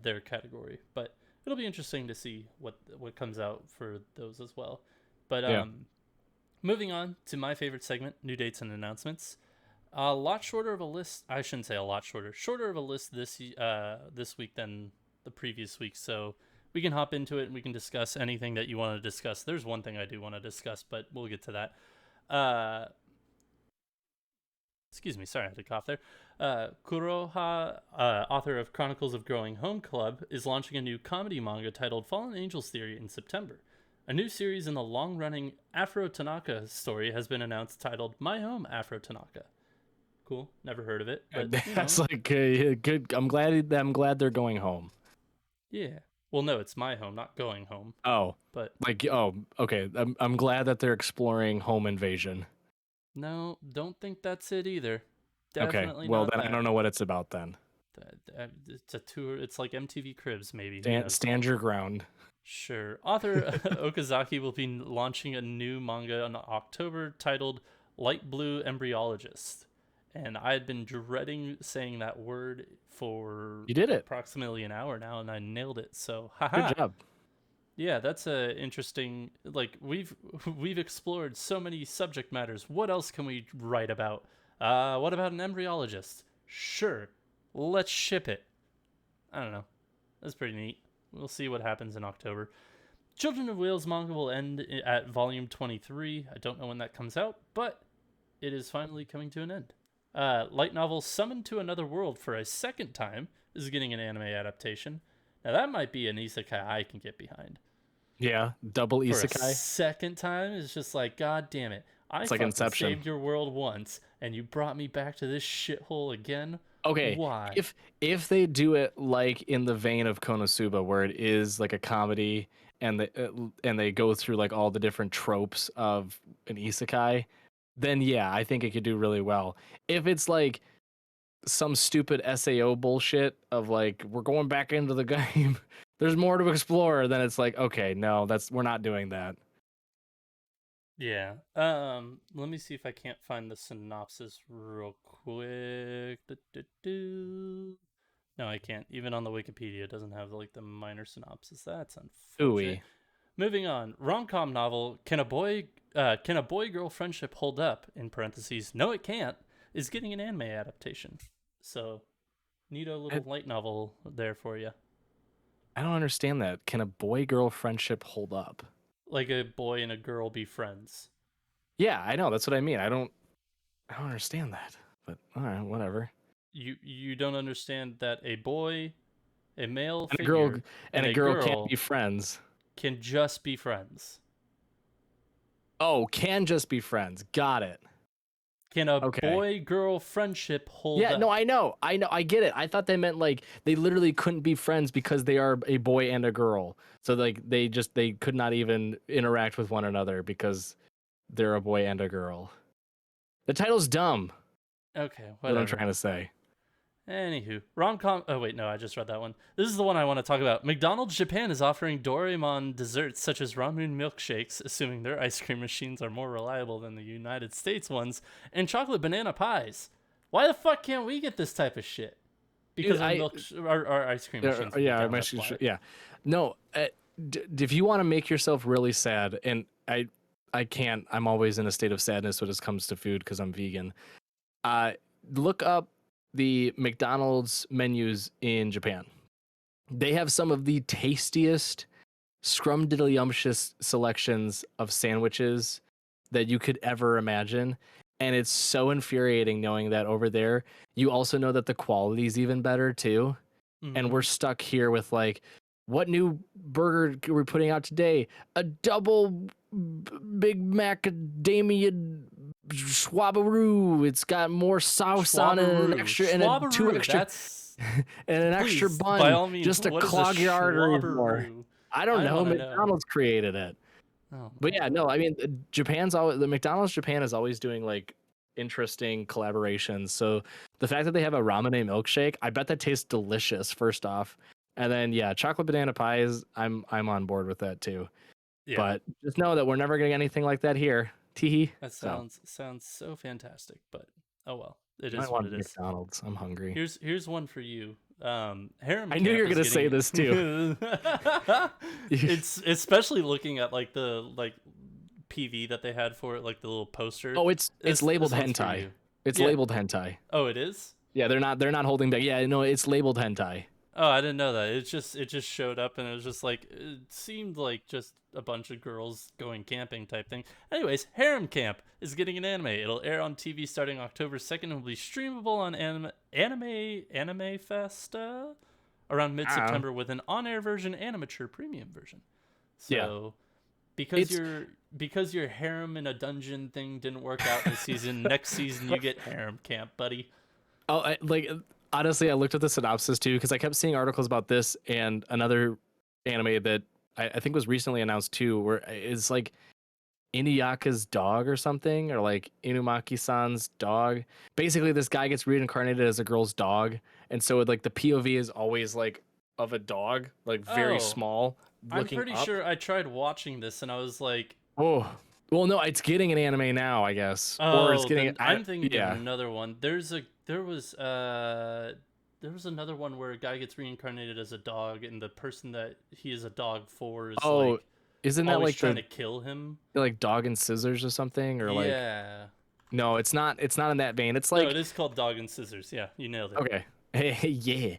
their category. But it'll be interesting to see what comes out for those as well. But Yeah. moving on to my favorite segment, new dates and announcements. A lot shorter of a list. I shouldn't say a lot shorter. Shorter of a list this week than the previous week. So we can hop into it and we can discuss anything that you want to discuss. There's one thing I do want to discuss, but we'll get to that. Excuse me, sorry, I had to cough there. Kuroha, author of Chronicles of Growing Home Club, is launching a new comedy manga titled Fallen Angels Theory in September. A new series in the long-running Afro Tanaka story has been announced titled My Home Afro Tanaka. Cool, never heard of it, but That's like good. I'm glad they're going home. yeah. Well, no, it's My Home, not Going Home. Oh, But okay. I'm glad that they're exploring home invasion. no, don't think that's it either. Okay, Definitely well not then I that. don't know what it's about then. It's a tour. It's like MTV Cribs, maybe. Who Stand, knows? stand your ground. Sure. Author Okazaki will be launching a new manga in October titled Light Blue Embryologist. And I had been dreading saying that word for You did it. approximately an hour now, and I nailed it. So, Good haha. job. Yeah, that's a interesting. Like we've explored so many subject matters. What else can we write about? What about an embryologist? Sure, let's ship it. I don't know. That's pretty neat. We'll see what happens in October. Children of Wheels manga will end at volume 23. I don't know when that comes out, but it is finally coming to an end. Light novel Summoned to Another World for a second time is getting an anime adaptation. Now that might be an isekai I can get behind. Yeah, double For a isekai. second time, it's just like, God damn it. I It's like fucking Inception. saved your world once, and you brought me back to this shithole again. Okay, Why? if they do it like in the vein of Konosuba, where it is like a comedy, and they go through like all the different tropes of an isekai, then yeah, I think it could do really well. If it's like some stupid SAO bullshit of like we're going back into the game, there's more to explore, then it's like okay, no, we're not doing that. Yeah. Let me see if I can't find the synopsis real quick. No, I can't. Even on the Wikipedia, it doesn't have like the minor synopsis. That's unfortunate. Ooey. Moving on. Rom-com novel. Can a boy girl friendship hold up? In parentheses. No, it can't. Is getting an anime adaptation. So, need a little light novel there for you. I don't understand that. Can a boy girl friendship hold up? Like a boy and a girl be friends. Yeah, I know. That's what I mean. I don't understand that. But all right, whatever. You don't understand that a male And figure, a girl can't be friends. can just be friends. Oh, can just be friends. Got it. Can a Okay. boy-girl friendship hold Yeah, up? no, I know. I get it. I thought they meant like they literally couldn't be friends because they are a boy and a girl. So like they could not even interact with one another because they're a boy and a girl. The title's dumb. Okay, That's whatever. what I'm trying to say. Anywho, rom-com. Oh wait, no, I just read that one. This is the one I want to talk about. McDonald's Japan is offering Doraemon desserts such as ramen milkshakes, assuming their ice cream machines are more reliable than the United States ones, and chocolate banana pies. Why the fuck can't we get this type of shit? Because Dude, our ice cream machines. Yeah, Down, yeah. No, if you want to make yourself really sad, and I can't. I'm always in a state of sadness when it comes to food because I'm vegan. Look up the McDonald's menus in Japan. They have some of the tastiest, scrumdiddlyumptious selections of sandwiches that you could ever imagine. And it's so infuriating knowing that over there, you also know that the quality is even better too. And we're stuck here with like, what new burger are we putting out today? A double Big Macadamia Schwabaroo. It's got more sauce on it and an extra and a two extra That's and an extra please, bun by all means, just to what is clog a your arteries more. Schwabaroo? I don't know. wanna McDonald's created it. Oh, But yeah, no, I mean the McDonald's Japan is always doing like interesting collaborations. So the fact that they have a ramen milkshake, I bet that tastes delicious first off. And then yeah, chocolate banana pies, I'm on board with that too. yeah. But just know that we're never getting anything like that here. Teehee. That sounds so fantastic, but oh well. It I is what want it is. McDonald's. I'm hungry. Here's one for you. Harem I knew you were gonna say this too. It's especially looking at like the PV that they had for it, like the little poster. Oh, it's labeled this one's for hentai. you. It's Yeah. labeled hentai. Oh, it is? Yeah, they're not holding back. Yeah, no, it's labeled hentai. Oh, I didn't know that. It just showed up and it was just like it seemed like just a bunch of girls going camping type thing. Anyways, Harem Camp is getting an anime. It'll air on TV starting October 2nd and will be streamable on Anime Festa around mid-September with an on-air version and a mature premium version. So because your harem in a dungeon thing didn't work out this season, next season you get Harem Camp, buddy. Oh, honestly, I looked at the synopsis too because I kept seeing articles about this and another anime that I think was recently announced too, where it's like Inuyaka's dog or something, or like Inumaki-san's dog. Basically, this guy gets reincarnated as a girl's dog, and so like the POV is always like of a dog, like very small. I'm pretty sure I tried watching this and I was like, oh, well, no, it's getting an anime now, I guess. oh, or it's getting. I'm thinking of another one. There was another one where a guy gets reincarnated as a dog, and the person that he is a dog for is like, isn't that like trying to kill him? Like Dog and Scissors or something, or like? Yeah. No, it's not. It's not in that vein. It's like no, it is called Dog and Scissors. Yeah, you nailed it. Okay. Hey, yeah.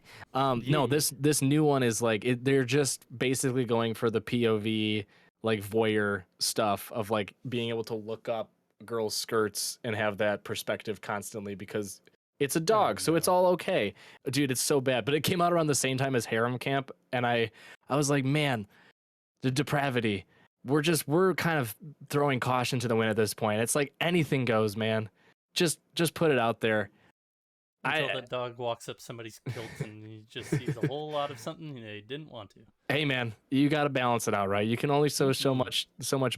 No, this new one is like they're just basically going for the POV like voyeur stuff of like being able to look up girls' skirts and have that perspective constantly because it's a dog, so it's all okay. Dude, it's so bad. But it came out around the same time as Harem Camp, and I was like, man, the depravity. we're kind of throwing caution to the wind at this point. It's like anything goes, man. Just put it out there. Until the dog walks up somebody's kilt and he just sees a whole lot of something they didn't want to. Hey man, you got to balance it out, right? You can only show so much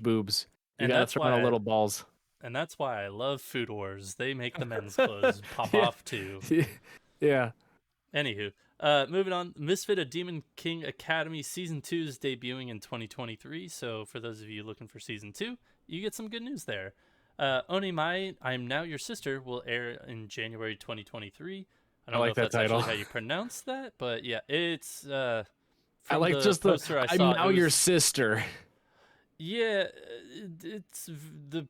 boobs. You got to throw in a little balls. And that's why I love Food Wars. They make the men's clothes pop off too. Yeah. Anywho, moving on. Misfit: A Demon King Academy Season 2 is debuting in 2023. So for those of you looking for Season 2, you get some good news there. Onimai, I'm Now Your Sister will air in January 2023. I don't know if that's actually how you pronounce that, but yeah, it's I like just the poster I'm Now Your Sister. Yeah, it's the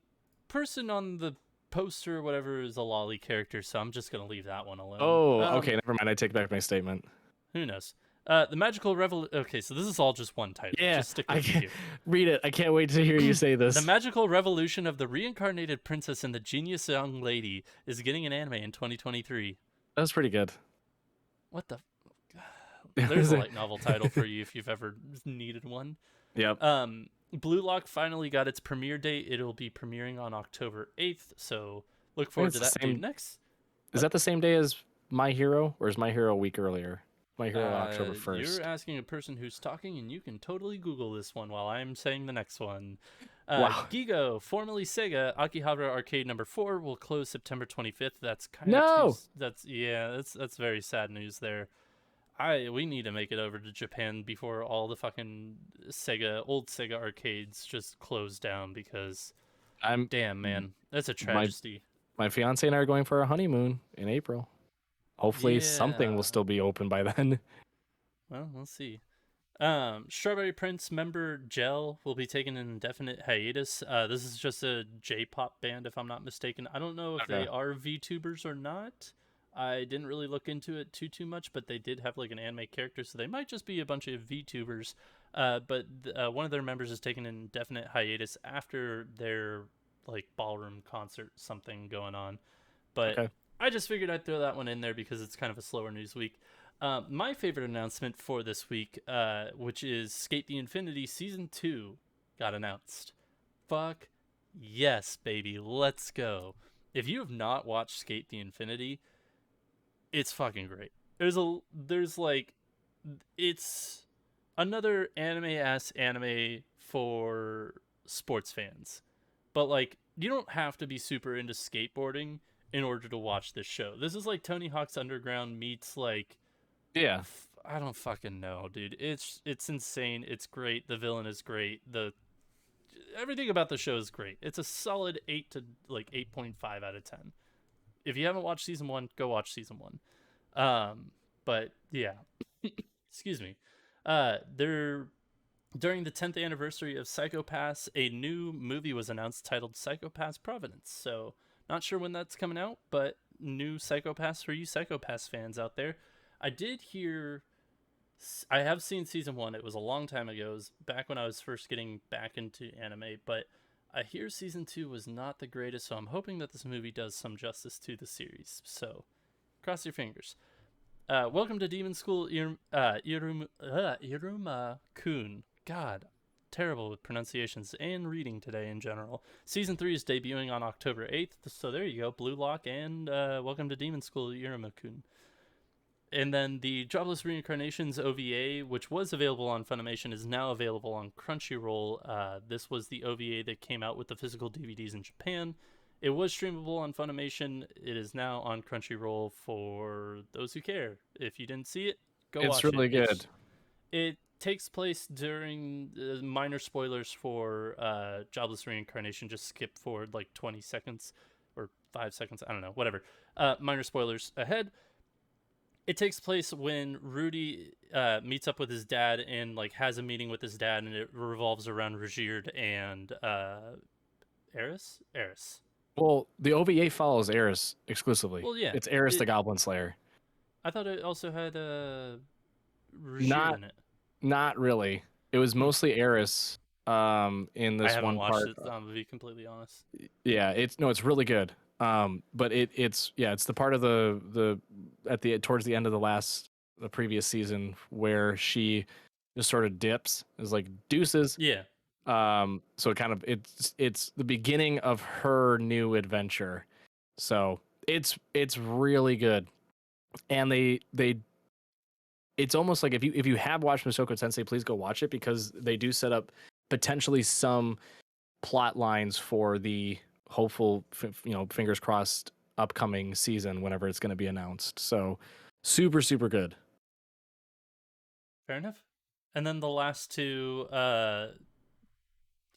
person on the poster or whatever is a lolly character, so I'm just gonna leave that one alone. Oh, okay, never mind. I take back my statement. Who knows? The Magical Revolution. Okay, so this is all just one title. Yeah, just stick with you. Read it. I can't wait to hear you say this. The Magical Revolution of the Reincarnated Princess and the Genius Young Lady is getting an anime in 2023. That was pretty good. What the? There's a light novel title for you if you've ever needed one. Yep. Blue Lock finally got its premiere date. It'll be premiering on October 8th, so look forward to that next. Is that the same day as My Hero, or is My Hero a week earlier? My Hero October 1st. You're asking a person who's talking, and you can totally Google this one while I'm saying the next one. Wow. Gigo, formerly Sega, Akihabara Arcade number 4 will close September 25th. That's kind of that's very sad news there. We need to make it over to Japan before all the fucking old Sega arcades just close down, because damn, man, that's a tragedy. My fiance and I are going for a honeymoon in April. Hopefully something will still be open by then. Well, we'll see. Strawberry Prince member Gel will be taking an indefinite hiatus. This is just a J-pop band, if I'm not mistaken. I don't know if they are VTubers or not. I didn't really look into it too much, but they did have like an anime character, so they might just be a bunch of VTubers. But one of their members is taking an indefinite hiatus after their like ballroom concert something going on. But I just figured I'd throw that one in there because it's kind of a slower news week. My favorite announcement for this week, which is Skate the Infinity Season 2, got announced. Fuck yes, baby, let's go. If you have not watched Skate the Infinity, it's fucking great. It's another anime-ass anime for sports fans. But like, you don't have to be super into skateboarding in order to watch this show. This is like Tony Hawk's Underground meets like, I don't fucking know, dude. It's insane. It's great. The villain is great. Everything about the show is great. It's a solid 8 to like 8.5 out of 10. If you haven't watched season 1, go watch season 1. But yeah, excuse me. During the 10th anniversary of Psycho Pass, a new movie was announced titled Psycho Pass Providence. So not sure when that's coming out, but new Psycho Pass for you Psycho Pass fans out there. I have seen season 1. It was a long time ago. It was back when I was first getting back into anime, but I hear season 2 was not the greatest, so I'm hoping that this movie does some justice to the series. So, cross your fingers. Welcome to Demon School, Iruma-kun. God, terrible with pronunciations and reading today in general. Season 3 is debuting on October 8th, so there you go, Blue Lock, and Welcome to Demon School, Iruma-kun. And then the Jobless Reincarnations OVA, which was available on Funimation, is now available on Crunchyroll. This was the OVA that came out with the physical DVDs in Japan. It was streamable on Funimation. It is now on Crunchyroll for those who care. If you didn't see it, go watch it. It's really good. It takes place during minor spoilers for Jobless Reincarnation. Just skip forward like 20 seconds or 5 seconds. I don't know, whatever. Minor spoilers ahead. It takes place when Rudy meets up with his dad and like has a meeting with his dad, and it revolves around Regierd and Eris. Well, the OVA follows Eris exclusively. Well, yeah, it's Eris the Goblin Slayer. I thought it also had Regierd in it. Not really. It was mostly Eris. In this one part. I haven't watched it. To be completely honest. Yeah, it's really good. But it's the part of the towards the end of the previous season where she just sort of dips. Is like deuces. Yeah. So it's the beginning of her new adventure. So it's really good. And they it's almost like if you have watched Mushoku Tensei, please go watch it, because they do set up potentially some plot lines for the hopeful, fingers crossed, upcoming season whenever it's going to be announced. So super, super good. Fair enough. And then the last two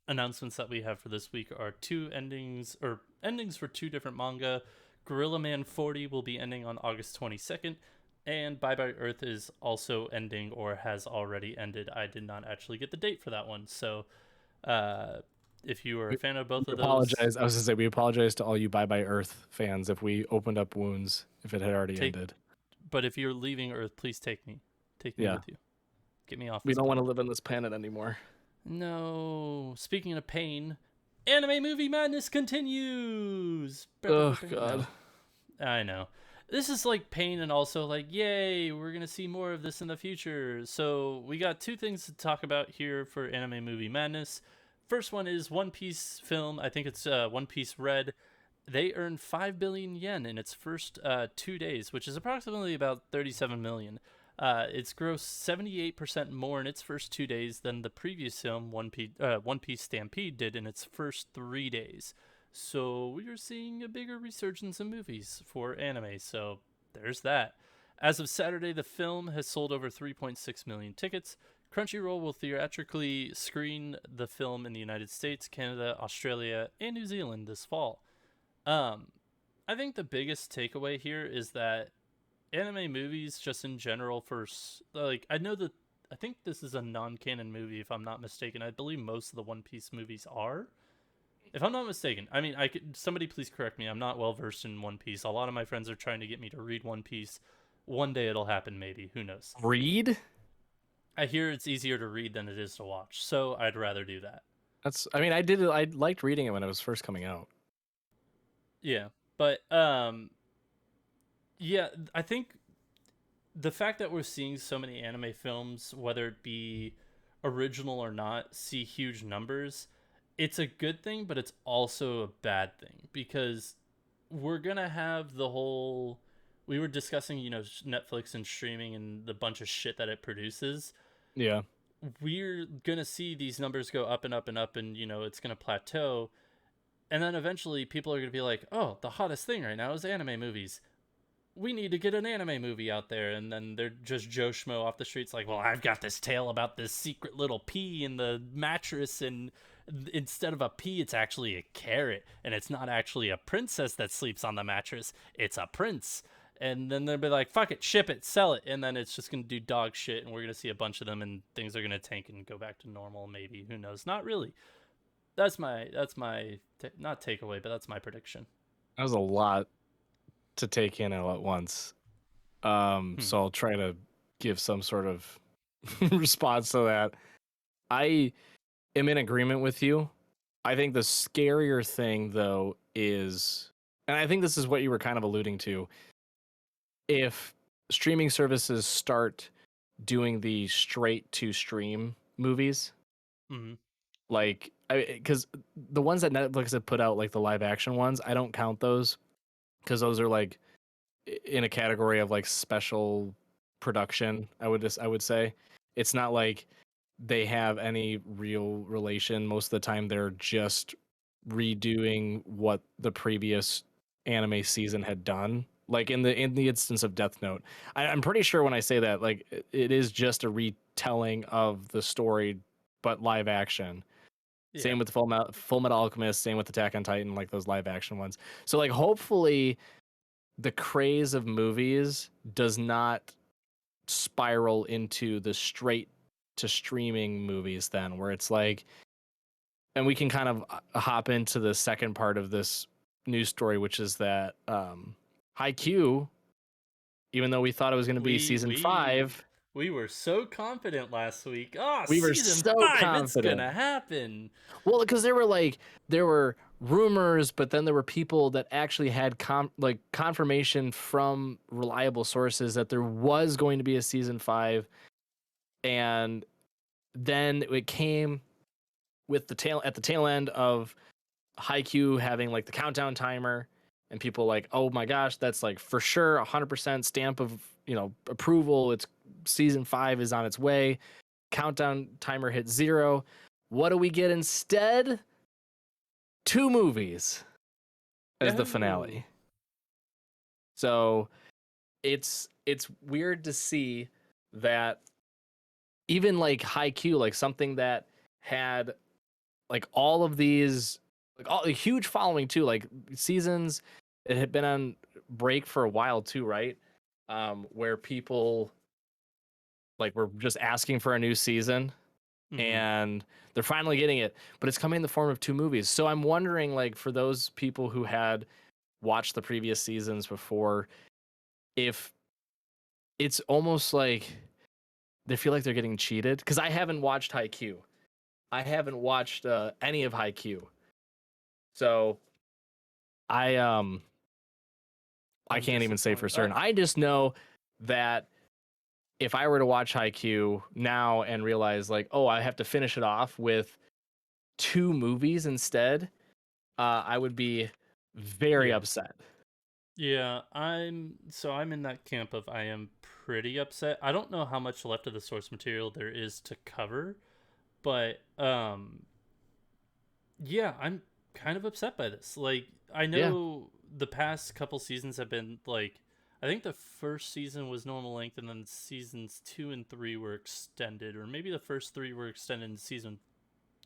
announcements that we have for this week are two endings, or endings for two different manga. Gorilla Man 40 will be ending on August 22nd, and Bye Bye Earth is also ending or has already ended. I did not actually get the date for that one, so if you are a fan of both We of those, apologize. I was gonna say we apologize to all you Bye Bye Earth fans if we opened up wounds if it had already take. ended. But if you're leaving Earth, please take me. Take me Yeah, with you. Get me off we this don't want to planet. live on this planet anymore. No. Speaking of pain, anime movie madness continues. Oh No, God. I know. This is like pain and also like, yay, we're gonna see more of this in the future. So we got two things to talk about here for anime movie madness. First one is One Piece film. I think it's One Piece Red. They earned 5 billion yen in its first 2 days, which is approximately about 37 million. It's grossed 78% more in its first 2 days than the previous film, One Piece Stampede, did in its first 3 days. So we are seeing a bigger resurgence in movies for anime. So there's that. As of Saturday, the film has sold over 3.6 million tickets. Crunchyroll will theatrically screen the film in the United States, Canada, Australia, and New Zealand this fall. Um, I think the biggest takeaway here is that anime movies, just in general, like, I think this is a non-canon movie, if I'm not mistaken. I believe most of the One Piece movies are, if I'm not mistaken. I mean, somebody please correct me. I'm not well versed in One Piece. A lot of my friends are trying to get me to read One Piece. One day it'll happen, maybe. Who knows? Read? I hear it's easier to read than it is to watch, so I'd rather do that. I mean, I did it. I liked reading it when it was first coming out. Yeah, but yeah, I think the fact that we're seeing so many anime films, whether it be original or not, see huge numbers, it's a good thing, but it's also a bad thing, because we're gonna have the whole. We were discussing, Netflix and streaming and the bunch of shit that it produces. Yeah. We're gonna see these numbers go up and up and up, and it's gonna plateau, and then eventually people are gonna be like, "Oh, the hottest thing right now is anime movies. We need to get an anime movie out there." And then they're just Joe Schmo off the streets like, well, I've got this tale about this secret little pea in the mattress, and instead of a pea, it's actually a carrot, and it's not actually a princess that sleeps on the mattress, it's a prince. And then they'll be like, fuck it, ship it, sell it, and then it's just gonna do dog shit, and we're gonna see a bunch of them, and things are gonna tank and go back to normal, maybe. Who knows? Not really. That's my not takeaway, but that's my prediction. That was a lot to take in all at once. Hmm. So I'll try to give some sort of response to that. I am in agreement with you. I think the scarier thing, though, is, and I think this is what you were kind of alluding to, if streaming services start doing the straight to stream movies, Hmm. like, because the ones that Netflix have put out, like the live action ones, I don't count those, because those are like in a category of like special production. I would say it's not like they have any real relation. Most of the time they're just redoing what the previous anime season had done, like in the instance of Death Note. I'm pretty sure when I say that, like, it is just a retelling of the story but live action. Yeah. Same with the Full Metal Alchemist, same with Attack on Titan, like those live action ones. So like hopefully the craze of movies does not spiral into the straight to streaming movies then, where it's like, and we can kind of hop into the second part of this news story, which is that Haikyuu, even though we thought it was going to be We season we 5, we were so confident last week. Oh, we were season so 5, it's confident. gonna happen. Well, because there were rumors, but then there were people that actually had confirmation from reliable sources that there was going to be a season 5, and then it came, with the tail end of Haikyuu having like the countdown timer, and people like, oh my gosh, that's like for sure 100% stamp of approval. It's season 5 is on its way. Countdown timer hit 0. What do we get instead? 2 movies as the finale. So it's weird to see that even like Haikyuu, like something that had like all of these, like all a huge following too, like seasons, it had been on break for a while too, right? Where people like were just asking for a new season, and they're finally getting it, but it's coming in the form of 2 movies. So I'm wondering, like, for those people who had watched the previous seasons before, if it's almost like they feel like they're getting cheated, because I haven't watched Haikyuu. I haven't watched any of Haikyuu. So I can't even say for certain. I just know that if I were to watch Haikyuu now and realize like, oh, I have to finish it off with 2 movies instead, I would be very upset. Yeah, I'm in that camp of I am pretty upset. I don't know how much left of the source material there is to cover, but yeah, I'm kind of upset by this. Like, I know the past couple seasons have been like, I think the first season was normal length, and then seasons 2 and 3 were extended, or maybe the first 3 were extended in season.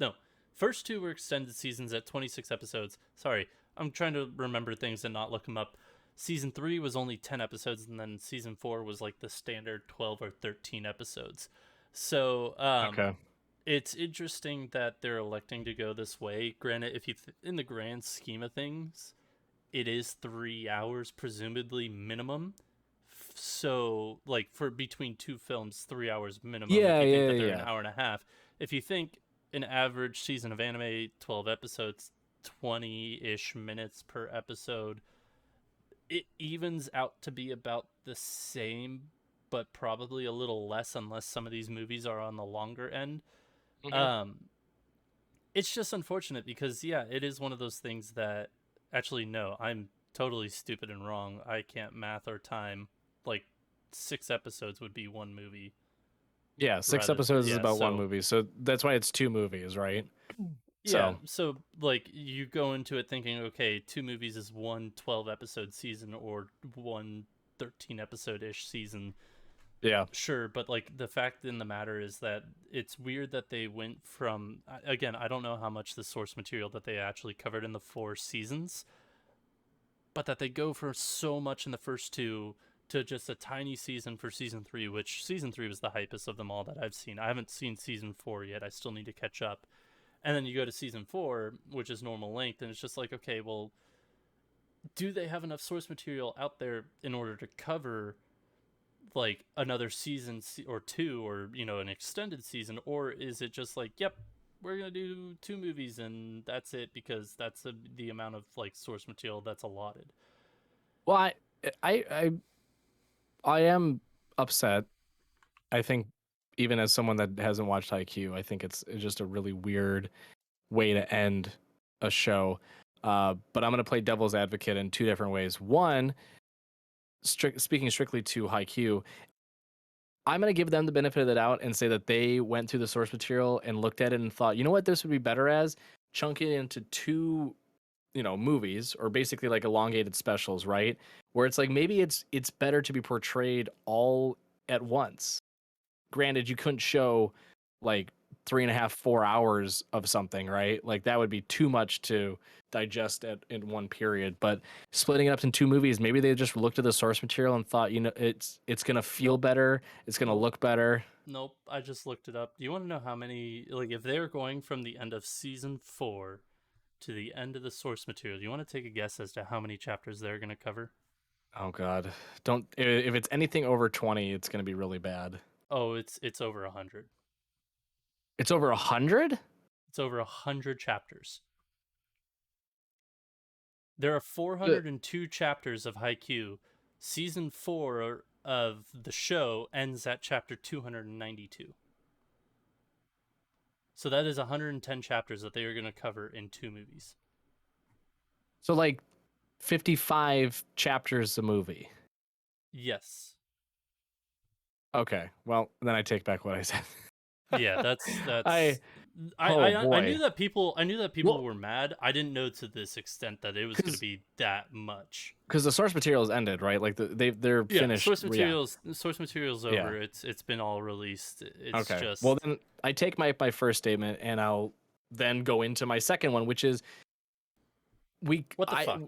No, first 2 were extended seasons at 26 episodes. Sorry, I'm trying to remember things and not look them up. Season 3 was only 10 episodes, and then season 4 was like the standard 12 or 13 episodes. So, Okay. it's interesting that they're electing to go this way. Granted, if you in the grand scheme of things, it is 3 hours presumably minimum. So, like, for between 2 films, 3 hours minimum. Yeah, if you think yeah, that they're yeah. an hour and a half, if you think an average season of anime, 12 episodes, 20-ish minutes per episode, it evens out to be about the same, but probably a little less unless some of these movies are on the longer end. It's just unfortunate because, yeah, it is one of those things that, actually, no, I'm totally stupid and wrong. I can't math or time. Like, 6 episodes would be 1 movie. Yeah, 6 episodes is about 1 so movie. So that's why it's 2 movies, right? yeah, so like you go into it thinking, okay, 2 movies is 1 12-episode season or 1 13-episode-ish season. Yeah. Sure, but like the fact in the matter is that it's weird that they went from, again, I don't know how much the source material that they actually covered in the 4 seasons, but that they go for so much in the first 2 to just a tiny season for season 3, which season 3 was the hypest of them all that I've seen. I haven't seen season 4 yet. I still need to catch up. And then you go to season 4, which is normal length, and it's just like, okay, well, do they have enough source material out there in order to cover like another season or 2, or an extended season, or is it just like, yep, we're gonna do 2 movies and that's it because that's the amount of like source material that's allotted? Well, I am upset. I think even as someone that hasn't watched Haikyuu, I think it's just a really weird way to end a show. But I'm going to play devil's advocate in 2 different ways. One, speaking strictly to Haikyuu, I'm going to give them the benefit of the doubt and say that they went through the source material and looked at it and thought, you know what, this would be better as chunk it into 2 movies, or basically like elongated specials, right? Where it's like maybe it's better to be portrayed all at once. Granted, you couldn't show like 3.5, 4 hours of something, right? Like that would be too much to digest in one period. But splitting it up in 2 movies, maybe they just looked at the source material and thought, it's gonna feel better, it's gonna look better. Nope, I just looked it up. Do you want to know how many, like, if they're going from the end of season 4 to the end of the source material, do you want to take a guess as to how many chapters they're going to cover? Oh god. Don't, if it's anything over 20, it's gonna be really bad. Oh, it's over 100. It's over 100? It's over 100 chapters. There are 402 chapters of Haikyuu. Season 4 of the show ends at chapter 292. So that is 110 chapters that they are going to cover in 2 movies. So like 55 chapters a movie. Yes. Okay. Well, then I take back what I said. Yeah, that's I that's oh I knew boy. that people Well, were mad. I didn't know to this extent that it was going to cuz be that much. cuz the source material is ended, right? Like they're Yeah, finished. Yeah. source materials Yeah. over. It's been all released. It's Okay. Well, just then I take my first statement and I'll then go into my second one, which is what the fuck.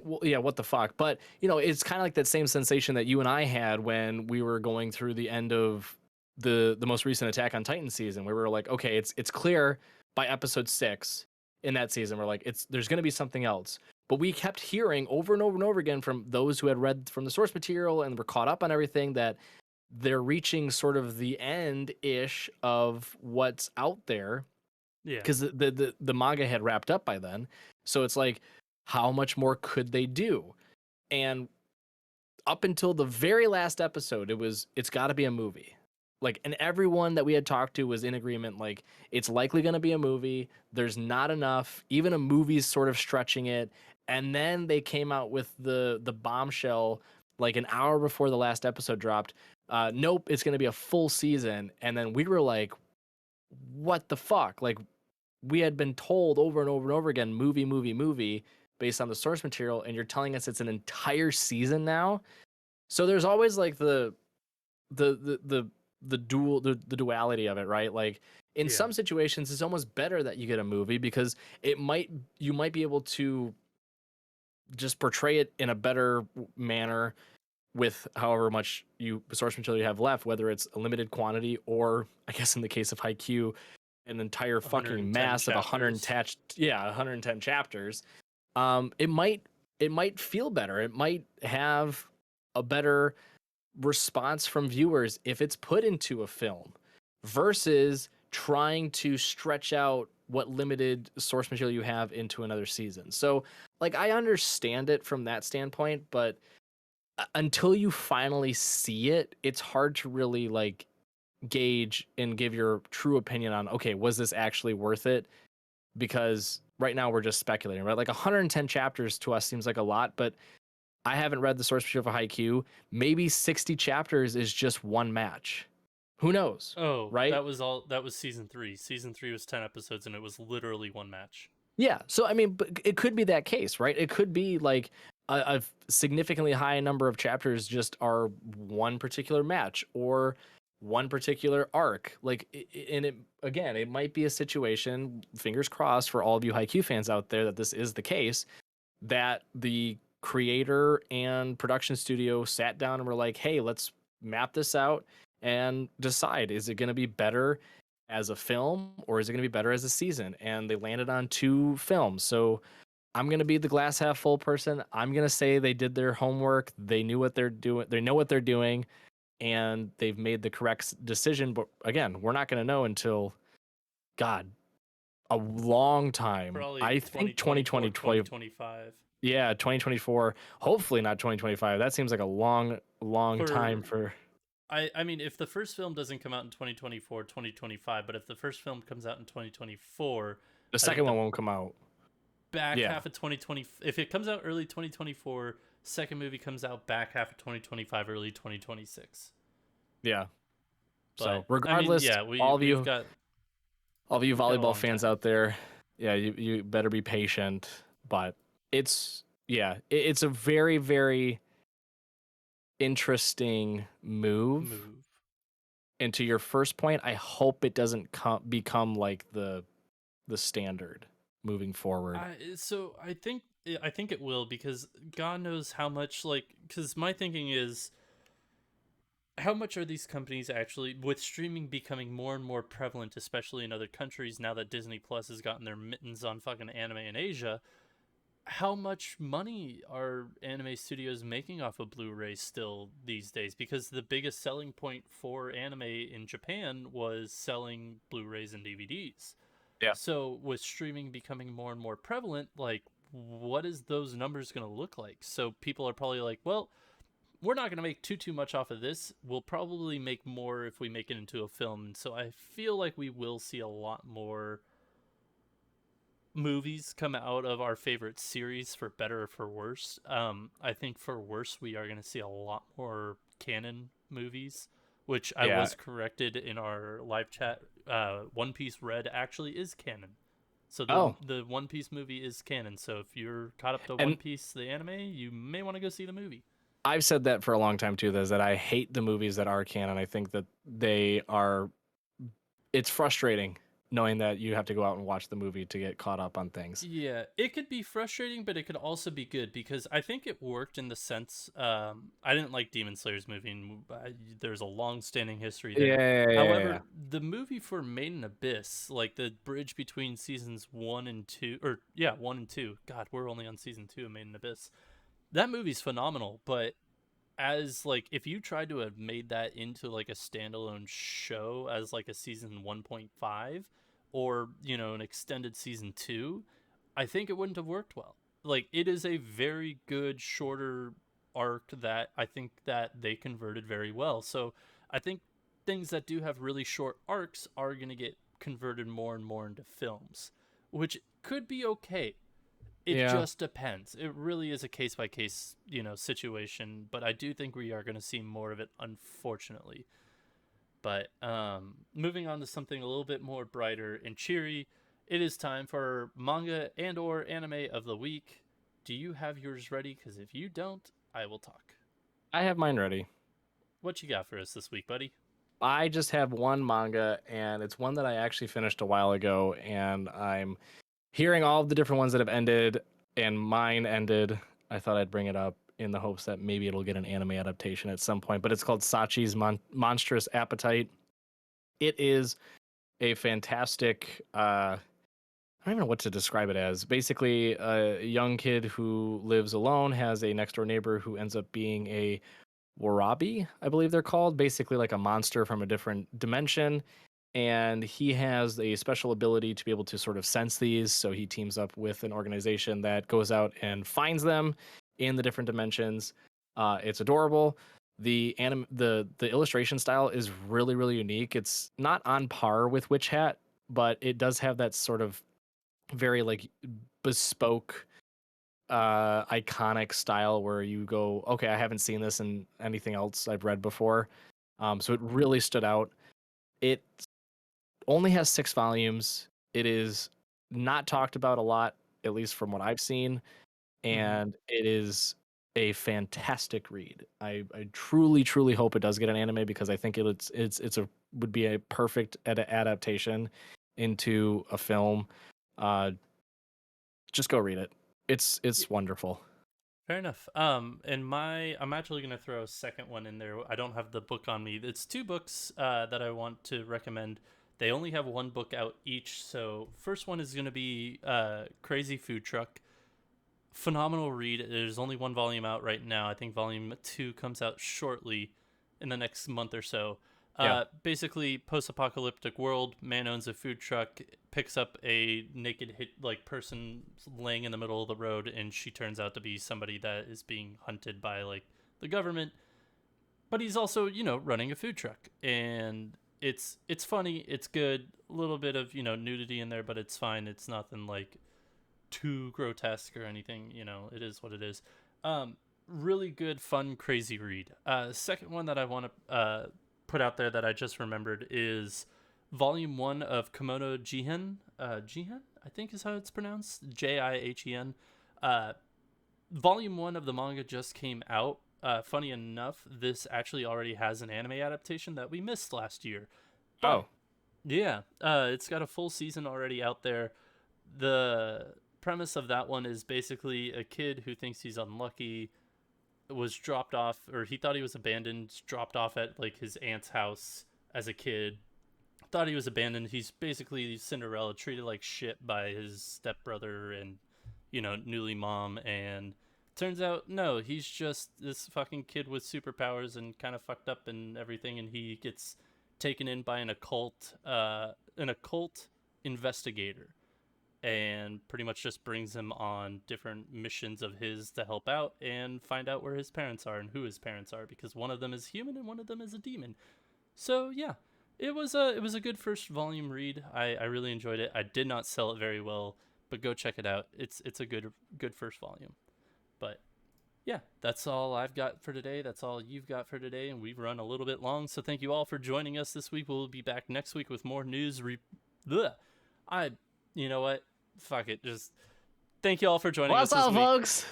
well, yeah, what the fuck. But you know, it's kind of like that same sensation that you and I had when we were going through the end of the most recent Attack on Titan season, where we were like, okay, it's clear by episode 6 in that season, we're like, there's going to be something else. But we kept hearing over and over and over again from those who had read from the source material and were caught up on everything that they're reaching sort of the end ish of what's out there Yeah. because the manga had wrapped up by then. So it's like, how much more could they do? And up until the very last episode, it's got to be a movie. Like, and everyone that we had talked to was in agreement. Like, it's likely going to be a movie. There's not enough. Even a movie's sort of stretching it. And then they came out with the bombshell like an hour before the last episode dropped. Nope, it's going to be a full season. And then we were like, what the fuck? Like, we had been told over and over and over again, movie, based on the source material, and you're telling us it's an entire season now. So there's always like the duality of it, right? Like in Yeah. some situations, it's almost better that you get a movie because you might be able to just portray it in a better manner with however much source material you have left, whether it's a limited quantity or, I guess in the case of Haikyuu, an entire fucking 110 mass of chapters. 110 chapters. It might feel better. It might have a better response from viewers if it's put into a film versus trying to stretch out what limited source material you have into another season. So, like, I understand it from that standpoint, but until you finally see it, it's hard to really like gauge and give your true opinion on, okay, was this actually worth it? Because right now we're just speculating, right? Like 110 chapters to us seems like a lot, but I haven't read the source material for Haikyuu. Maybe 60 chapters is just one match. Who knows? Oh, Right? that was season 3. Season 3 was 10 episodes and it was literally one match. Yeah. So, I mean, but it could be that case, right? It could be like a significantly high number of chapters just are one particular match or one particular arc. Like, and it, again, it might be a situation, fingers crossed for all of you Haikyuu fans out there, that this is the case, that the creator and production studio sat down and were like, hey, let's map this out and decide, is it going to be better as a film or is it going to be better as a season? And they landed on 2 films. So I'm going to be the glass half full person. I'm going to say they did their homework. They knew what they're doing. They know what they're doing and they've made the correct decision. But again, we're not going to know until, God, a long time. Probably I think 2024, 2020, 2025. yeah, 2024. Hopefully not 2025. That seems like a long time For for I mean, if the first film doesn't come out in 2024, 2025, but if the first film comes out in 2024, the I think second the one won't come out. back Yeah. half of 2020, if it comes out early 2024, second movie comes out back half of 2025, early 2026. Yeah. So But I mean, regardless, yeah, we've got all of you we've got a volleyball long fans time. out there, yeah, you better be patient. But it's yeah, it's a very, very interesting move. Move. And to your first point, I hope it doesn't become like the standard moving forward. So I think it will because God knows how much because my thinking is how much are these companies actually with streaming becoming more and more prevalent, especially in other countries now that Disney Plus has gotten their mittens on fucking anime in Asia. How much money are anime studios making off of Blu-ray still these days? Because the biggest selling point for anime in Japan was selling Blu-rays and DVDs. Yeah. So with streaming becoming more and more prevalent, like what is those numbers going to look like? So people are probably like, well, we're not going to make too much off of this. We'll probably make more if we make it into a film. And so I feel like we will see a lot more movies come out of our favorite series, for better or for worse. I think for worse, we are going to see a lot more canon movies, which I Yeah. was corrected in our live chat. One Piece Red actually is canon. So Oh, the One Piece movie is canon. So if you're caught up to One and Piece the anime, you may want to go see the movie. I've said that for a long time too. Is that I hate the movies that are canon. I think that they are. It's frustrating knowing that you have to go out and watch the movie to get caught up on things. Yeah, it could be frustrating, but it could also be good because I think it worked in the sense I didn't like Demon Slayer's movie, and there's a long-standing history Yeah, there. yeah, yeah, yeah. However, the movie for Made in Abyss, like the bridge between seasons 1 and 2, or yeah, 1 and 2. God, we're only on season 2 of Made in Abyss. That movie's phenomenal, but as like if you tried to have made that into like a standalone show as like a season 1.5 or an extended season 2, I think it wouldn't have worked well. Like it is a very good shorter arc that I think that they converted very well. So I think things that do have really short arcs are going to get converted more and more into films, which could be okay. It Yeah. just depends. It really is a case by case, situation. But I do think we are going to see more of it, unfortunately. But moving on to something a little bit more brighter and cheery, it is time for manga and/or anime of the week. Do you have yours ready? Because if you don't, I will talk. I have mine ready. What you got for us this week, buddy? I just have one manga, and it's one that I actually finished a while ago, and I'm hearing all of the different ones that have ended, and mine ended. I thought I'd bring it up in the hopes that maybe it'll get an anime adaptation at some point, but it's called Sachi's Monstrous Appetite. It is a fantastic. I don't even know what to describe it as. Basically, a young kid who lives alone has a next door neighbor who ends up being a Warabi, I believe they're called, basically like a monster from a different dimension. And he has a special ability to be able to sort of sense these. So he teams up with an organization that goes out and finds them in the different dimensions. It's adorable. The illustration style is really unique. It's not on par with Witch Hat, but it does have that sort of very like bespoke iconic style where you go, okay, I haven't seen this in anything else I've read before. So it really stood out. It only has 6 volumes. It is not talked about a lot, at least from what I've seen, Mm-hmm. and it is a fantastic read. I truly hope it does get an anime because I think it's a would be a perfect adaptation into a film. Uh, just go read it. It's wonderful. Fair enough. And I'm actually gonna throw a second one in there. I don't have the book on me. It's two books that I want to recommend. They only have one book out each. So first one is gonna be Crazy Food Truck. Phenomenal read. There's only one volume out right now. I think volume 2 comes out shortly in the next month or so. Yeah. Basically, post-apocalyptic world. Man owns a food truck, picks up a naked person laying in the middle of the road, and she turns out to be somebody that is being hunted by like the government. But he's also running a food truck, and it's funny. It's good. A little bit of nudity in there, but it's fine. It's nothing like too grotesque or anything. It is what it is. Really good, fun, crazy read. Second one that I want to put out there that I just remembered is Volume 1 of Komodo Jihen. Jihen, I think is how it's pronounced. Jihen. Uh, Volume 1 of the manga just came out. Funny enough, this actually already has an anime adaptation that we missed last year. But Oh, yeah, it's got a full season already out there. The premise of that one is basically a kid who thinks he's unlucky was dropped off, or he thought he was abandoned, dropped off at like his aunt's house as a kid, thought he was abandoned. He's basically Cinderella, treated like shit by his stepbrother and newly mom. And turns out no, he's just this fucking kid with superpowers and kind of fucked up and everything. And he gets taken in by an occult investigator. and pretty much just brings him on different missions of his to help out and find out where his parents are and who his parents are, because one of them is human and one of them is a demon. So yeah, it was a good first volume read. I really enjoyed it. I did not sell it very well, but go check it out. It's a good first volume. But yeah, that's all I've got for today. That's all you've got for today, and we've run a little bit long. So thank you all for joining us this week. We'll be back next week with more news. You know what? Fuck it. Just thank you all for joining us What's this up, week. folks?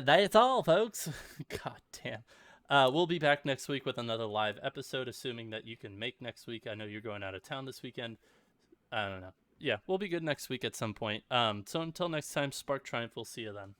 That's all, folks. God damn. We'll be back next week with another live episode, assuming that you can make next week. I know you're going out of town this weekend. I don't know. Yeah, we'll be good next week at some point. So until next time, Spark Triumph. We'll see you then.